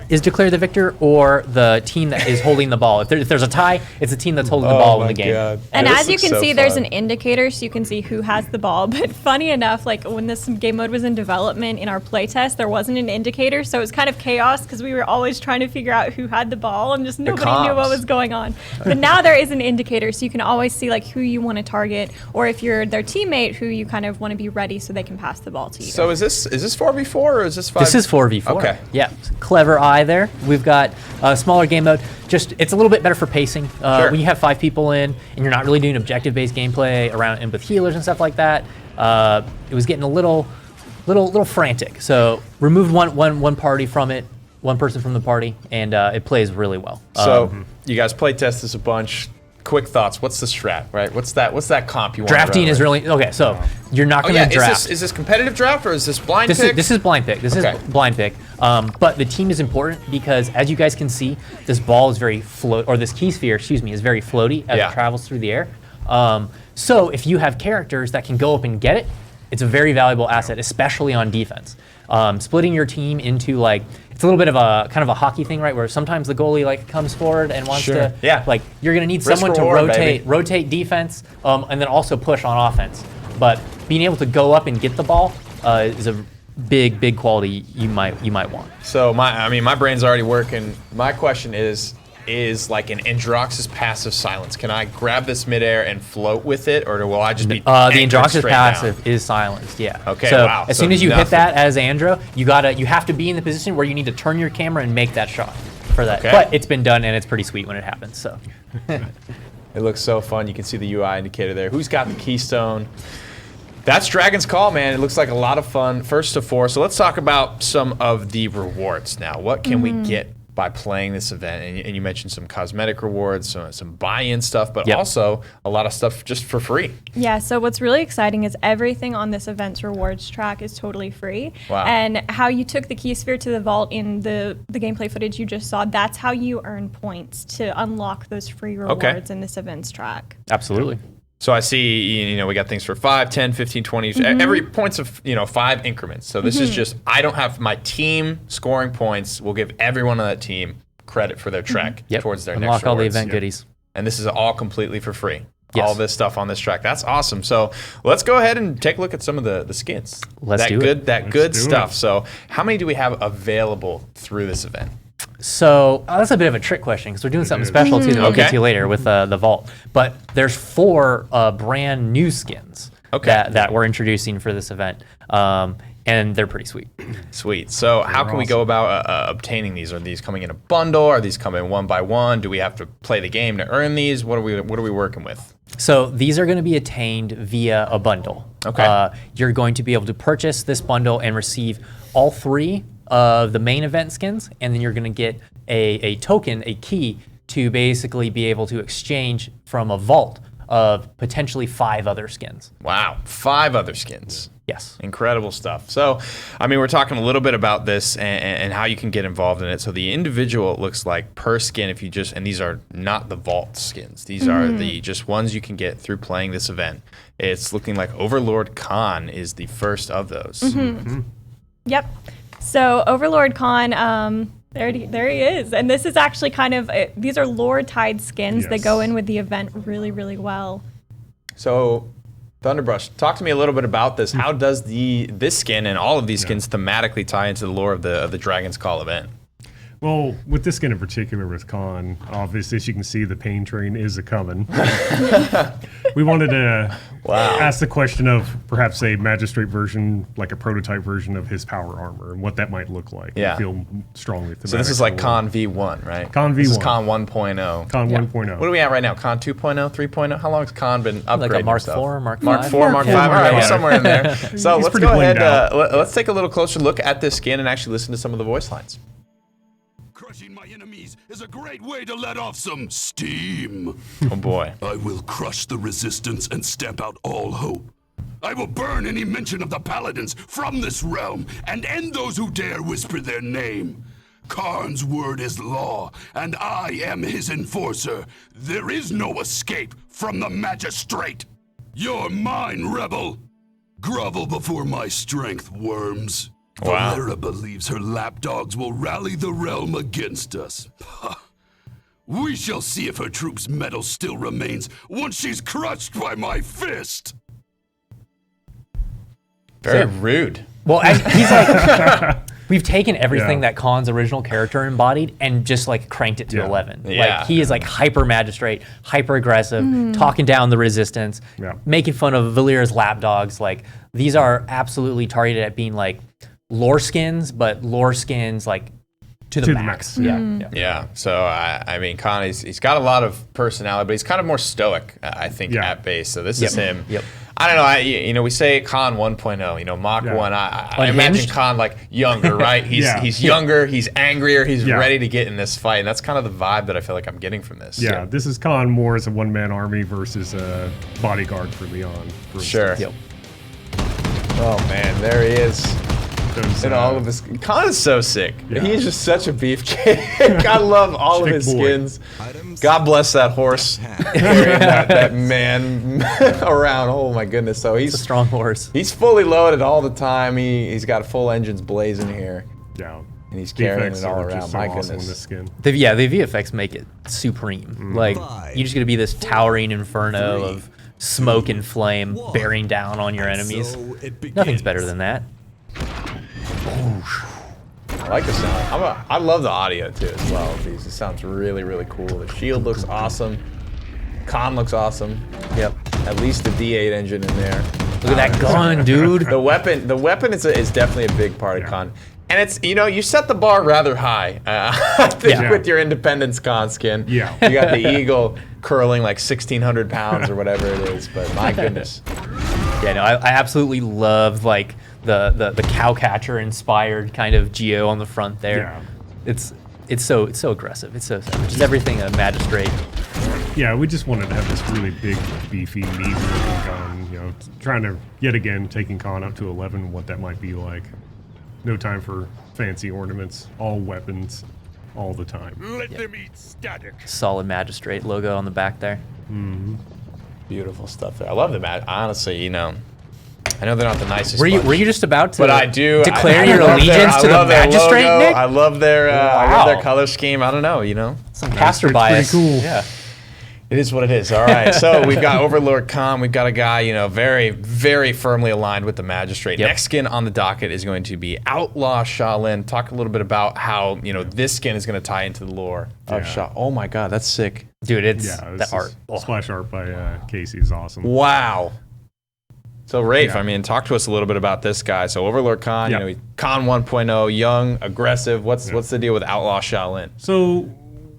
is declared the victor, or the team that is holding the ball. If there's a tie, it's the team that's holding the ball in the game. God. And This as you looks can so see, there's fun. an indicator so you can see who has the ball. But funny enough, like when this game mode was in development in our playtest, there wasn't an indicator. So it was kind of chaos because we were always trying to figure out who had the ball and just nobody knew what comms. was going on. But now there is an indicator so you can always see like who you want to target, or if you're their teammate, who you kind of want to be ready so they can pass the ball to you. So is this 4v4 or is this 5? This is 4v4. Okay. Yeah. Clever eye there. We've got a smaller game mode. Just it's a little bit better for pacing. Sure. When you have 5 people in and you're not really doing objective-based gameplay around and with healers and stuff like that, it was getting a little frantic. So removed one party from it, one person from the party, and it plays really well. So you guys play test this a bunch. Quick thoughts. What's the strat, right? What's that comp you want? drafting is really okay. So you're not going to draft. Is this competitive draft or is this blind pick? This is blind pick. This Okay. is blind pick. But the team is important because, as you guys can see, this ball is very this key sphere, is very floaty as it travels through the air. So if you have characters that can go up and get it, it's a very valuable asset, especially on defense. Splitting your team into it's a little bit of a kind of a hockey thing, right? Where sometimes the goalie comes forward and wants to, you're gonna need someone to rotate defense, and then also push on offense. But being able to go up and get the ball is a big quality you might want. So my brain's already working. My question is like an Androx's passive silence. Can I grab this midair and float with it, or will I just be the anchored Androx's straight passive down? is silenced, yeah. Okay, so wow. as So soon as you hit nothing. that as Andro, you have to be in the position where you need to turn your camera and make that shot for that. Okay. But it's been done and it's pretty sweet when it happens. So It looks so fun. You can see the UI indicator there. Who's got the keystone? That's Dragon's Call, man. It looks like a lot of fun. First to 4. So let's talk about some of the rewards now. What can we get by playing this event? And you mentioned some cosmetic rewards, some buy-in stuff, but also a lot of stuff just for free. Yeah, so what's really exciting is everything on this event's rewards track is totally free. Wow. And how you took the key sphere to the vault in the gameplay footage you just saw, that's how you earn points to unlock those free rewards in this event's track. absolutely. So I see, we got things for 5, 10, 15, 20, every points of, 5 increments. So this is just, I don't have my team scoring points. We'll give everyone on that team credit for their trek towards their Unlock next all the rewards. event goodies. And this is all completely for free. Yes. All this stuff on this track. That's awesome. So let's go ahead and take a look at some of the skins. Let's do it. That good do stuff. it. So how many do we have available through this event? So that's a bit of a trick question because we're doing something special too that we'll get to later with the vault. But there's 4 brand new skins that we're introducing for this event, and they're pretty sweet. Sweet. So how can we go about obtaining these? Are these coming in a bundle? Are these coming one by one? Do we have to play the game to earn these? What are we working with? So these are going to be attained via a bundle. Okay. You're going to be able to purchase this bundle and receive all 3 of the main event skins, and then you're going to get a token, a key, to basically be able to exchange from a vault of potentially 5 other skins. Wow, 5 other skins. Yes. Incredible stuff. So, we're talking a little bit about this and how you can get involved in it. So the individual, it looks like per skin, if you just, and these are not the vault skins. These are the just ones you can get through playing this event. It's looking like Overlord Khan is the first of those. Yep. So Overlord Khan, there he is. And this is actually kind of, these are lore-tied skins that go in with the event really, really well. So, Thunderbrush, talk to me a little bit about this. How does this skin and all of these skins thematically tie into the lore of the Dragon's Call event? Well, with this skin in particular with Khan, obviously, as you can see, the pain train is a-coming. We wanted to ask the question of perhaps a magistrate version, like a prototype version of his power armor, and what that might look like. Yeah. I feel strongly. So this is like Khan V1, right? Khan V1. This is Khan 1.0. Khan 1.0. What are we at right now? Khan 2.0, 3.0? How long has Khan been upgrading Like a Mark himself? 4, Mark 5? Mark 4, Mark 5. All right, we're somewhere in there. So He's let's pretty go blinged ahead. out. Let's take a little closer look at this skin and actually listen to some of the voice lines. Crushing my enemies is a great way to let off some steam. Oh boy. I will crush the resistance and stamp out all hope. I will burn any mention of the Paladins from this realm and end those who dare whisper their name. Khan's word is law, and I am his enforcer. There is no escape from the magistrate. You're mine, rebel. Grovel before my strength, worms. Wow. Valera believes her lapdogs will rally the realm against us. We shall see if her troops' mettle still remains once she's crushed by my fist. Very rude. Well, he's like, we've taken everything that Khan's original character embodied and just like cranked it to 11. Yeah. Like he is like hyper magistrate, hyper aggressive, talking down the resistance, making fun of Valera's lapdogs. Like these are absolutely targeted at being like lore skins, but lore skins like to the max. Yeah. So I mean, Khan, he's got a lot of personality, but he's kind of more stoic, I think, at base. So this is him. I don't know. We say Khan 1.0. Mach 1. I imagine Khan like younger, right? He's younger. He's angrier. He's ready to get in this fight. And that's kind of the vibe that I feel like I'm getting from this. Yeah, this is Khan more as a one-man army versus a bodyguard for Leon. Sure. Oh man, there he is. And all of his Khan is so sick. He's just such a beefcake. I love all of his skins. God bless that horse carrying that man around. Oh my goodness. So he's a strong horse. He's fully loaded all the time. He's got full engines blazing here. Yeah. And he's carrying it all around. My goodness. This skin. The VFX make it supreme. Like you're just gonna be this towering inferno of smoke and flame bearing down on your enemies. Nothing's better than that. I like the sound. I love the audio too as well. It sounds really, really cool. The shield looks awesome. Khan looks awesome. Yep. At least the D8 engine in there. Look at that gun, dude. The weapon is definitely a big part of Khan. And it's, you set the bar rather high, I think, with your Independence Khan skin. Yeah. You got the eagle curling like 1,600 pounds or whatever it is, but my goodness. Yeah, no, I absolutely love like the cowcatcher inspired kind of geo on the front there. Yeah. It's so aggressive. It's so savage. It's everything a magistrate. Yeah, we just wanted to have this really big, beefy, meaty looking gun. Trying to yet again taking Khan up to 11, what that might be like. No time for fancy ornaments. All weapons, all the time. Let them eat static. Solid magistrate logo on the back there. Beautiful stuff there. I love the honestly, I know they're not the nicest. Were you just about to? But I do declare your allegiance to the magistrate, logo. Nick? I love their color scheme. I don't know. Some caster bias. Pretty cool. Yeah. It is what it is. All right. So we've got Overlord Khan. We've got a guy, very, very firmly aligned with the magistrate. Next skin on the docket is going to be Outlaw Shaolin. Talk a little bit about how, this skin is going to tie into the lore of Shaolin. Oh my God, that's sick. Dude, it's the art. Splash art by Casey is awesome. Wow. So Rafe, talk to us a little bit about this guy. So Overlord Khan, Khan 1.0, young, aggressive. What's the deal with Outlaw Shaolin? So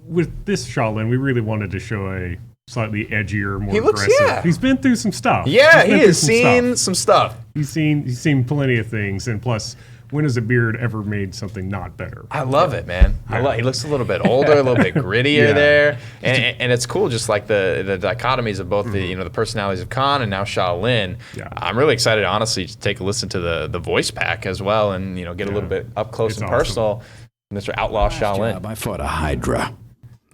with this Shaolin, we really wanted to show a slightly edgier, more looks, aggressive. He's been through some stuff. Yeah, he has seen some stuff. He's seen plenty of things, and plus, when has a beard ever made something not better? I love it, man. He looks a little bit older, a little bit grittier there, and it's cool. Just like the dichotomies of both the personalities of Khan and now Shaolin. Yeah. I'm really excited, honestly, to take a listen to the voice pack as well, and get a little bit up close and personal. Mr. Outlaw Shaolin. I fought a Hydra.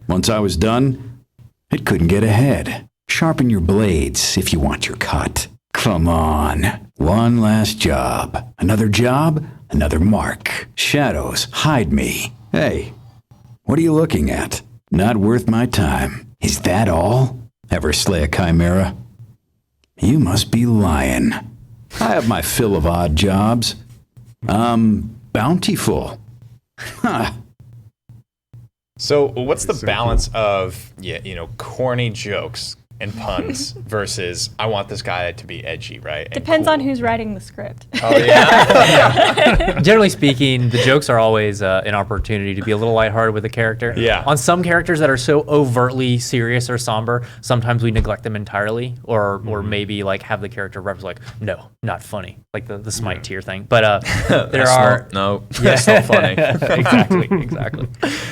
Once I was done, it couldn't get ahead. Sharpen your blades if you want your cut. Come on. One last job. Another job? Another mark. Shadows. Hide me. Hey, what are you looking at? Not worth my time. Is that all? Ever slay a chimera? You must be lying. I have my fill of odd jobs. Bountiful. Ha! So what's the balance of corny jokes and puns versus I want this guy to be edgy, right? and Depends cool? on who's writing the script. Oh yeah. Generally speaking, the jokes are always an opportunity to be a little lighthearted with the character. Yeah. On some characters that are so overtly serious or somber, sometimes we neglect them entirely, or maybe like have the character reps like, no, not funny, like the Smite tier thing. But there are that's not funny. exactly.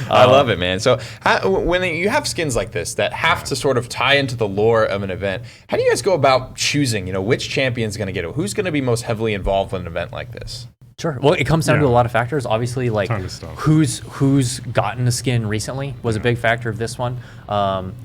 I love it, man. So when you have skins like this that have to sort of tie into the lore of an event, how do you guys go about choosing, which champion's going to get it? Who's going to be most heavily involved in an event like this? Sure. Well, it comes down to a lot of factors. Obviously, like Ton of stuff. who's gotten a skin recently was a big factor of this one.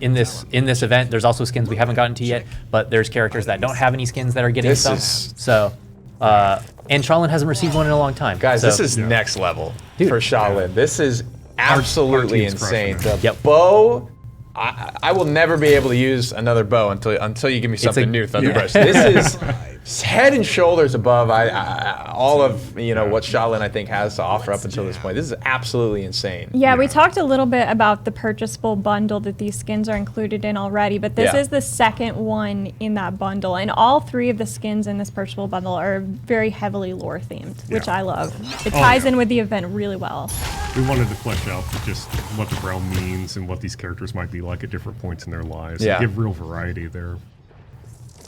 In this event, there's also skins we haven't gotten to yet, but there's characters that don't have any skins that are getting some. So, and Shaolin hasn't received one in a long time. Guys, so, this is next level for Shaolin. This is absolutely team's insane. crushing The bow. I will never be able to use another bow until you give me something new, Thunderbrush. This is head and shoulders above all of what Shaolin I think has to offer up until this point. This is absolutely insane. Yeah, we talked a little bit about the purchasable bundle that these skins are included in already, but this is the second one in that bundle, and all three of the skins in this purchasable bundle are very heavily lore themed, which I love. It ties in with the event really well. We wanted to flesh out just what the realm means and what these characters might be like at different points in their lives. Yeah. And give real variety there.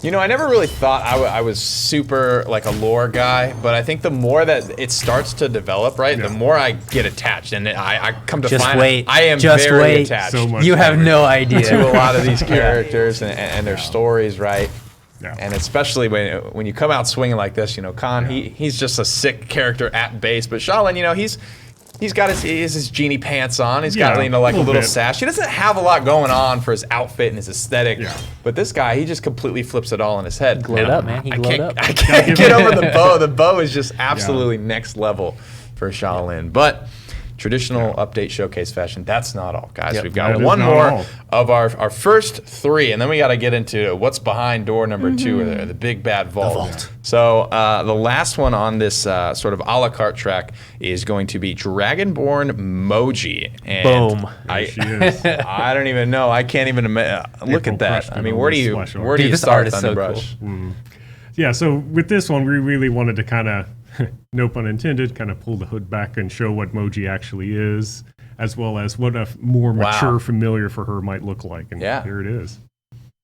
I never really thought I was super like a lore guy, but I think the more that it starts to develop, right, the more I get attached, and I come to find I am very attached. So much you have no idea to a lot of these characters and their stories, right? Yeah. And especially when you come out swinging like this, Khan, he's just a sick character at base, but Shaolin, he's got his genie pants on. He's got like a little sash. He doesn't have a lot going on for his outfit and his aesthetic. Yeah. But this guy, he just completely flips it all in his head. Glowed up, man. He glowed up. I can't get over the bow. The bow is just absolutely next level for Shaolin. But traditional update showcase fashion, that's not all, guys. We've got one more of our first three, and then we got to get into what's behind door number 2, or the big bad vault. So the last one on this sort of a la carte track is going to be Dragonborn Moji. And Boom. I don't even know. I can't even look at that. I mean, where do you start, Thunderbrush? Cool. Yeah, so with this one, we really wanted to kind of, no pun intended, kind of pull the hood back and show what Moji actually is, as well as what a more mature familiar for her might look like. And here it is.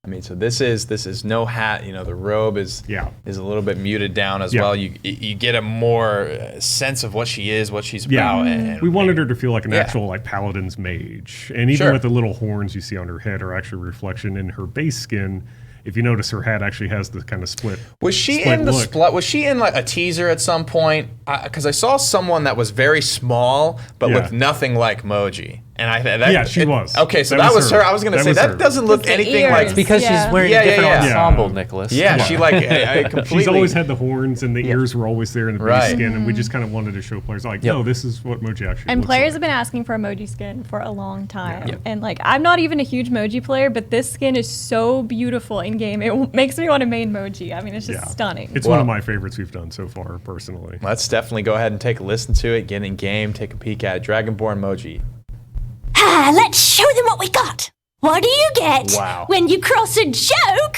I mean, so this is no hat. The robe is a little bit muted down as well. You get a more sense of what she is, what she's about. And we wanted her to feel like an actual like Paladins mage, and even with the little horns you see on her head are actually a reflection in her base skin. If you notice, her hat actually has the kind of split. Was she in the split? Was she in like a teaser at some point? Because I saw someone that was very small but looked nothing like Moji. And she was. Okay, so that was her. I was going to say that doesn't look anything like. It's because she's wearing a different ensemble, Nicholas. Yeah, she completely. She's always had the horns, and the ears were always there in the base skin, and we just kind of wanted to show players like, no, this is what Moji actually. And looks players like. have been asking for a Moji skin for a long time, and like I'm not even a huge Moji player, but this skin is so beautiful in game. It makes me want to main Moji. I mean, it's just stunning. It's one of my favorites we've done so far, personally. Let's definitely go ahead and take a listen to it, get in game, take a peek at it. Dragonborn Moji. Let's show them what we got. What do you get when you cross a joke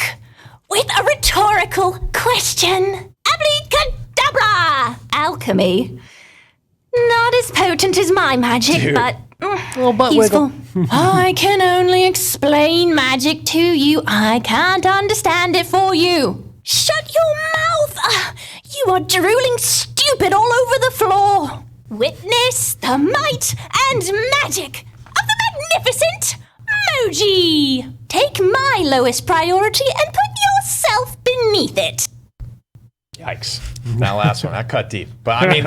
with a rhetorical question? Abracadabra! Alchemy. Not as potent as my magic, but useful. I can only explain magic to you. I can't understand it for you. Shut your mouth! You are drooling stupid all over the floor. Witness the might and magic of the magnificent Moji! Take my lowest priority and put yourself beneath it. Yikes. That last one, that cut deep. But I mean,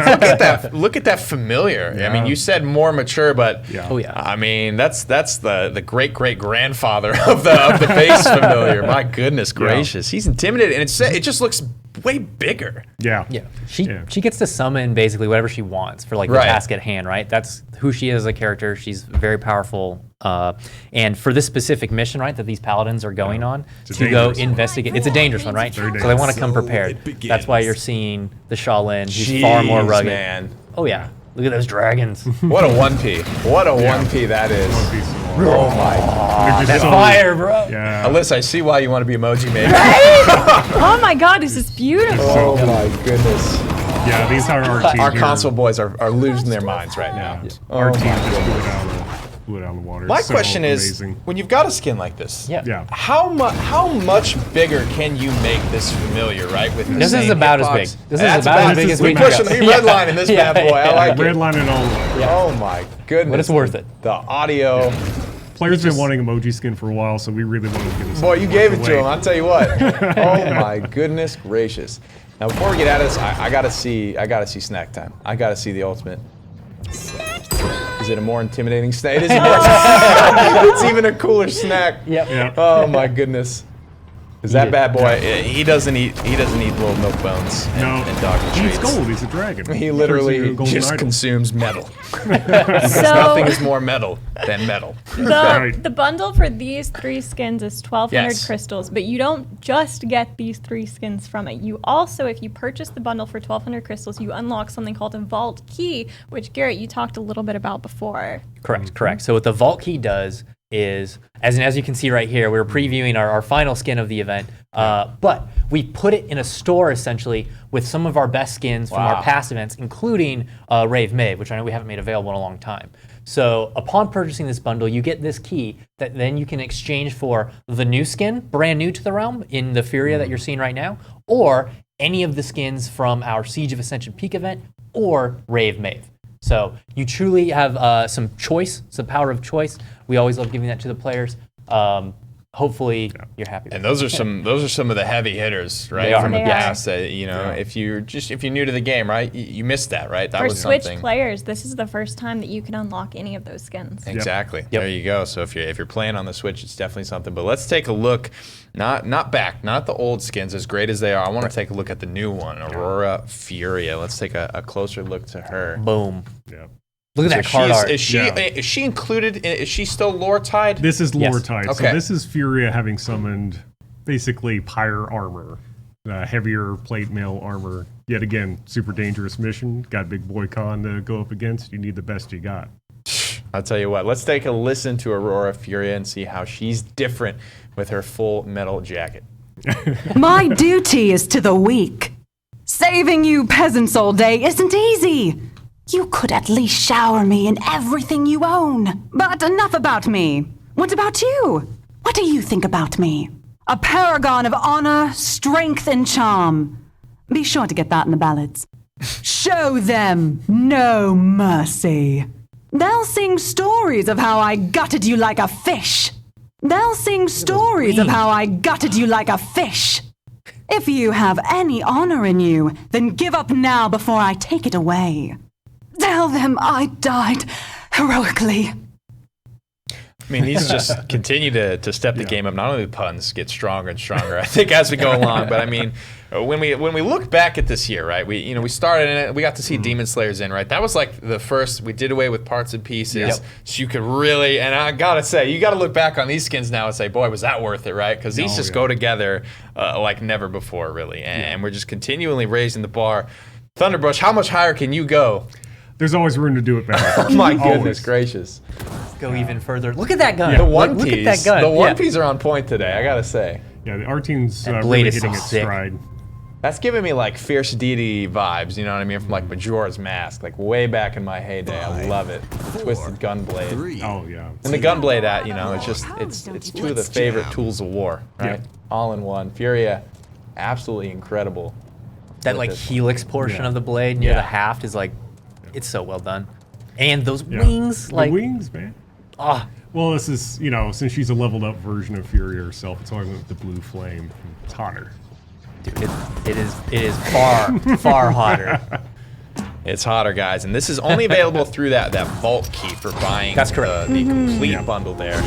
look at that familiar. Yeah. I mean, you said more mature, but I mean, that's the great-great-grandfather of the base familiar. My goodness gracious. He's intimidating, and it just looks way bigger. Yeah. She gets to summon basically whatever she wants for like the task at hand, right? That's who she is as a character. She's very powerful. And for this specific mission, right, that these paladins are going on to go investigate, it's a dangerous one, right? So they want to come prepared. That's why you're seeing the Shaolin. He's far more rugged. Man. Oh yeah, look at those dragons. What a 1P. What a 1P that is. Oh my God. That fire, bro. Yeah. Alyssa, I see why you want to be emoji maker. Oh my God, this is beautiful. Oh my goodness. Yeah, these are our team. Our here. console boys are losing their minds right now. Our team my just blew it out of the water. My So question amazing. is, when you've got a skin like this, Yeah. how much bigger can you make this familiar, right? With the This is same about as hitbox? big. This is That's about as big as we we pushing can the go. red line in this bad boy. I like Red it. line and all. Oh my goodness. But it's worth it. The audio. Players been wanting emoji skin for a while, so we really wanted to get this. Boy, you gave it to him. I'll tell you what. Oh my goodness gracious. Now before we get out of this, I gotta see snack time. I gotta see the ultimate. Is it a more intimidating snack? It is more. It's even a cooler snack. Yep. Oh my goodness. Is that bad boy? He doesn't eat little milk bones and dog He treats. eats gold. He's a dragon. He literally First golden just idol. consumes metal. So Nothing is more metal than metal. the bundle for these 3 skins is 1,200 Yes. crystals, but you don't just get these 3 skins from it. You also, if you purchase the bundle for 1,200 crystals, you unlock something called a vault key, which Garrett, you talked a little bit about before. Correct. So what the vault key does is, as you can see right here, we're previewing our final skin of the event, but we put it in a store essentially with some of our best skins from our past events, including Rave Mave, which I know we haven't made available in a long time. So upon purchasing this bundle, you get this key that then you can exchange for the new skin, brand new to the realm in the Furia that you're seeing right now, or any of the skins from our Siege of Ascension Peak event or Rave Mave. So you truly have some choice, some power of choice. We always love giving that to the players. Hopefully you're happy. And those are some of the heavy hitters, right? They are. From the They are. past, you know, if you're new to the game, right? You missed that, right? That For was Switch something. players, this is the first time that you can unlock any of those skins. Exactly. There you go. So if you're playing on the Switch, it's definitely something. But let's take a look, not the old skins, as great as they are. I want to take a look at the new one, Aurora Furia. Let's take a closer look to her. Boom. Yeah. Look at that card art. Is she included? Is she still lore tied? This is lore tied. Okay. So this is Furia having summoned basically pyre armor, heavier plate mail armor. Yet again, super dangerous mission. Got Big Boy Khan to go up against. You need the best you got. I'll tell you what. Let's take a listen to Aurora Furia and see how she's different with her full metal jacket. My duty is to the weak. Saving you peasants all day isn't easy. You could at least shower me in everything you own. But enough about me. What about you? What do you think about me? A paragon of honor, strength, and charm. Be sure to get that in the ballads. Show them no mercy. They'll sing stories of how I gutted you like a fish. They'll sing stories of how I gutted you like a fish. If you have any honor in you, then give up now before I take it away. Tell them I died heroically. I mean, these just continue to step the game up. Not only the puns get stronger and stronger, I think, as we go along, but I mean, when we look back at this year, right? We started in it. We got to see Demon Slayers in, right? That was like the first. We did away with parts and pieces, so you could really. And I gotta say, you gotta look back on these skins now and say, boy, was that worth it, right? Because these just go together like never before, really. And we're just continually raising the bar. Thunderbrush, how much higher can you go? There's always room to do it better. Oh my goodness gracious. Go even further. Look at that gun. The One Look Piece. at that gun. The One Piece are on point today, I gotta say. Yeah, our team's That blade really is hitting so its sick. stride. That's giving me like Fierce Deity vibes, you know what I mean? From like Majora's Mask, like way back in my heyday. I love it. Twisted Gunblade. Oh yeah. And the Gunblade, it's two of the favorite tools of war, right? All in one. Furia, absolutely incredible. That like helix portion of the blade near the haft is like, it's so well done. And those wings, like the wings, man. Well, this is, since she's a leveled up version of Furia herself, it's always with the blue flame. It's hotter. Dude, it is far hotter. It's hotter, guys, and this is only available through that vault key for buying That's correct. the complete bundle there.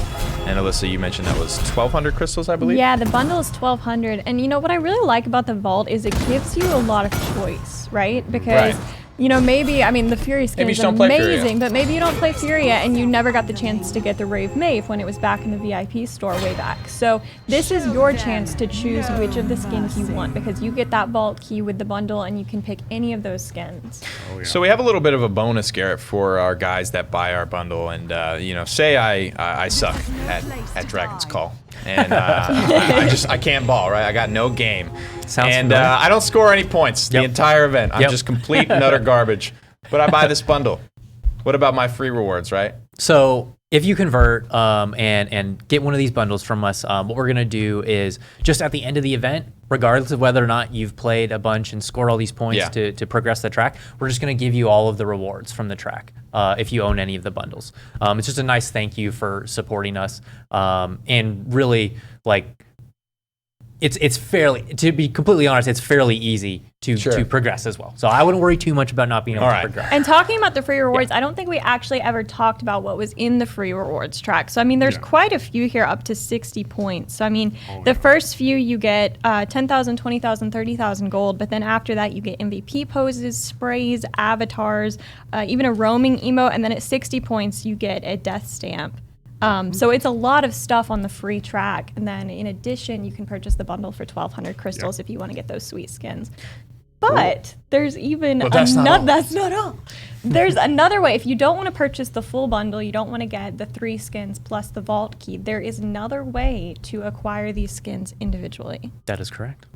And Alyssa, you mentioned that was 1,200 crystals, I believe? Yeah, the bundle is 1,200. And you know what I really like about the vault is it gives you a lot of choice, right? Because you know, maybe, I mean, the Fury skin is amazing, but maybe you don't play Fury and you never got the chance to get the Rave Maeve when it was back in the VIP store way back. So this is your chance to choose which of the skins you want, because you get that vault key with the bundle and you can pick any of those skins. Oh, yeah. So we have a little bit of a bonus, Garrett, for our guys that buy our bundle. And, you know, say I suck at Dragon's Call. And I can't ball, right? I got no game. And I don't score any points the entire event. I'm just complete and utter garbage. But I buy this bundle. What about my free rewards, right? So if you convert and get one of these bundles from us, what we're going to do is just at the end of the event, regardless of whether or not you've played a bunch and scored all these points to progress the track, we're just going to give you all of the rewards from the track if you own any of the bundles. It's just a nice thank you for supporting us. And really, like, it's fairly, to be completely honest, it's fairly easy to progress as well. So I wouldn't worry too much about not being able to progress. And talking about the free rewards, I don't think we actually ever talked about what was in the free rewards track. So I mean, there's quite a few here, up to 60 points. So I mean, the first few you get 10,000, 20,000, 30,000 gold, but then after that you get MVP poses, sprays, avatars, even a roaming emote, and then at 60 points you get a death stamp. So it's a lot of stuff on the free track, and then in addition you can purchase the bundle for 1,200 crystals if you want to get those sweet skins. But there's even that's not all. There's another way. If you don't want to purchase the full bundle, you don't want to get the 3 skins plus the vault key, there is another way to acquire these skins individually. That is correct.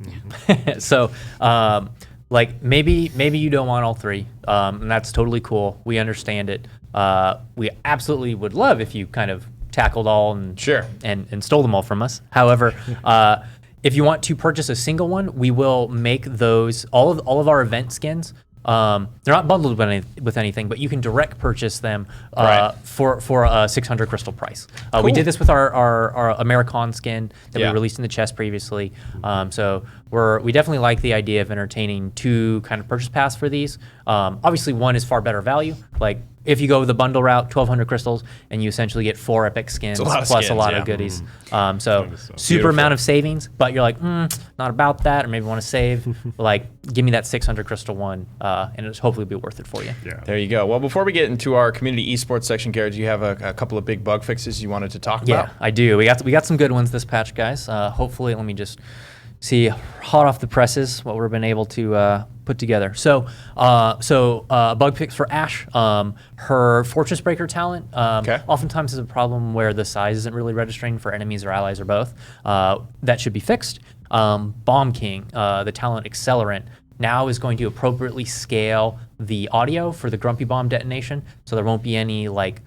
So like maybe you don't want all 3, and that's totally cool. We understand it. We absolutely would love if you kind of tackled all and stole them all from us. However, if you want to purchase a single one, we will make those all of our event skins. They're not bundled with anything, but you can direct purchase them for a 600 crystal price. We did this with our Americon skin that we released in the chest previously. So we definitely like the idea of entertaining 2 kind of purchase paths for these. Obviously, one is far better value. Like if you go the bundle route, 1,200 crystals, and you essentially get 4 epic skins plus a lot of goodies. So super amount of savings, but you're like, not about that, or maybe want to save. Like, give me that 600 crystal one, and it'll hopefully be worth it for you. Yeah. There you go. Well, before we get into our community esports section, Garrett, do you have a couple of big bug fixes you wanted to talk about? Yeah, I do. We got some good ones this patch, guys. Hopefully, let me just see hot off the presses what we've been able to put together. So bug fix for Ashe. Her Fortress Breaker talent oftentimes is a problem where the size isn't really registering for enemies or allies or both. That should be fixed. Bomb King, the talent Accelerant, now is going to appropriately scale the audio for the Grumpy Bomb detonation, so there won't be any like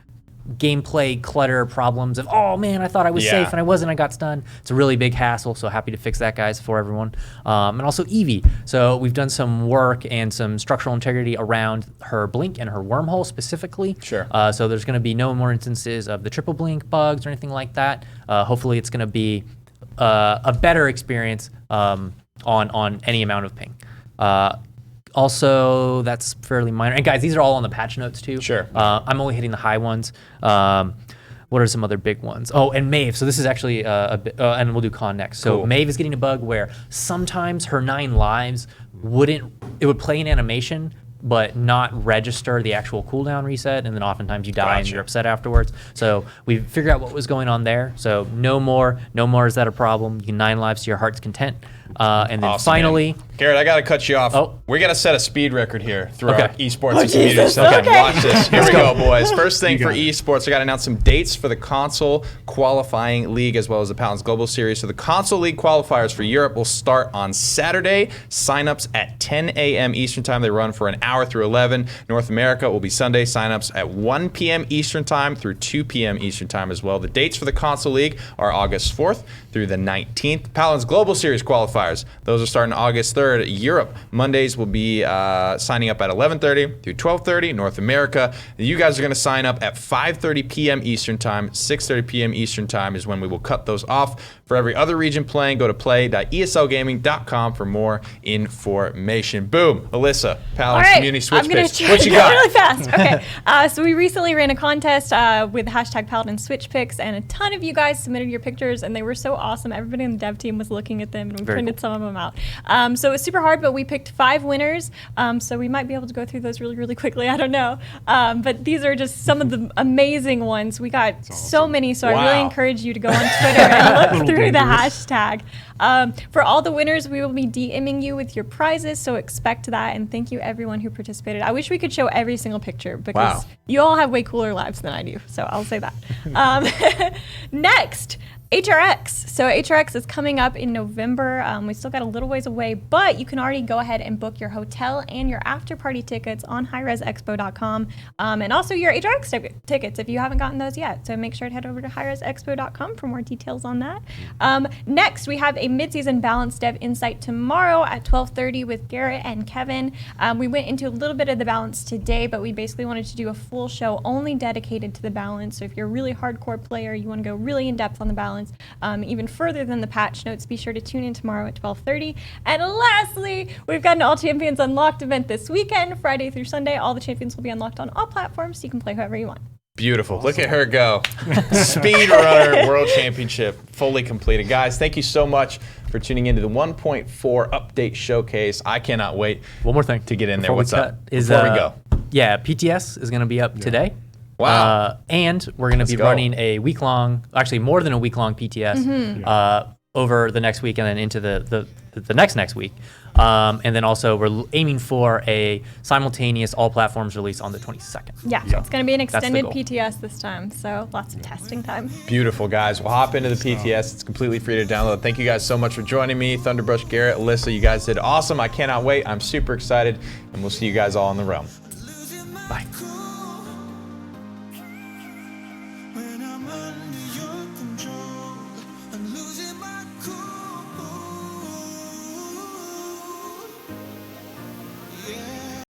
gameplay clutter problems of, oh man, I thought I was safe and I wasn't, I got stunned. It's a really big hassle, so happy to fix that, guys, for everyone. And also Eevee. So we've done some work and some structural integrity around her blink and her wormhole specifically. So there's going to be no more instances of the triple blink bugs or anything like that. Hopefully it's going to be a better experience on any amount of ping. Also, that's fairly minor. And guys, these are all on the patch notes too. I'm only hitting the high ones. What are some other big ones? Oh, and Maeve. So this is actually a bit, and we'll do Con next. So Maeve is getting a bug where sometimes her 9 lives would play an animation but not register the actual cooldown reset, and then oftentimes you die and you're upset afterwards. So we figured out what was going on there. So no more is that a problem. You can 9 lives to your heart's content. And then finally, man. Garrett, I got to cut you off. We got to set a speed record here through our esports and community Jesus. section. Watch this. Here we go, boys. First thing for esports, I got to announce some dates for the console qualifying league as well as the Paladins Global Series. So the console league qualifiers for Europe will start on Saturday. Signups at 10 a.m. Eastern time. They run for an hour through 11. North America will be Sunday. Signups at 1 p.m. Eastern time through 2 p.m. Eastern time as well. The dates for the console league are August 4th through the 19th. Paladins Global Series qualifiers qualifiers. Those are starting August 3rd. Europe, Mondays will be signing up at 11:30 through 12:30. North America, you guys are going to sign up at 5:30 p.m. Eastern Time. 6:30 p.m. Eastern Time is when we will cut those off. For every other region playing, go to play.eslgaming.com for more information. Boom. Alyssa, Paladins Community Switch Picks. What you got? Really fast. Okay. So we recently ran a contest with hashtag Paladin Switch Picks, and a ton of you guys submitted your pictures, and they were so awesome. Everybody in the dev team was looking at them, and we printed some of them out. So it was super hard, but we picked 5 winners. So we might be able to go through those really, really quickly. I don't know. But these are just some of the amazing ones. We got so many, so I really encourage you to go on Twitter and look through the hashtag. For all the winners, we will be DMing you with your prizes, so expect that. And thank you everyone who participated. I wish we could show every single picture because you all have way cooler lives than I do. So I'll say that. Next, HRX. So HRX is coming up in November. We still got a little ways away, but you can already go ahead and book your hotel and your after party tickets on highresexpo.com, and also your HRX tickets if you haven't gotten those yet. So make sure to head over to highresexpo.com for more details on that. Next, we have a mid-season balance dev insight tomorrow at 12:30 with Garrett and Kevin. We went into a little bit of the balance today, but we basically wanted to do a full show only dedicated to the balance. So if you're a really hardcore player, you want to go really in depth on the balance, even further than the patch notes, be sure to tune in tomorrow at 12:30. And lastly, we've got an All Champions Unlocked event this weekend, Friday through Sunday. All the champions will be unlocked on all platforms, so you can play whoever you want. Beautiful. Awesome. Look at her go. Speedrunner World Championship fully completed. Guys, thank you so much for tuning into the 1.4 update showcase. I cannot wait. One more thing to get in there. Before What's up? Before we go. Yeah, PTS is going to be up today. Wow. And we're going to be running a week-long, actually more than a week-long PTS over the next week and then into the next week. And then also we're aiming for a simultaneous all platforms release on the 22nd. Yeah, so it's going to be an extended PTS this time, so lots of testing time. Beautiful, guys. We'll hop into the PTS. It's completely free to download. Thank you guys so much for joining me. Thunderbrush, Garrett, Alyssa, you guys did awesome. I cannot wait. I'm super excited, and we'll see you guys all in the realm. Bye. When I'm under your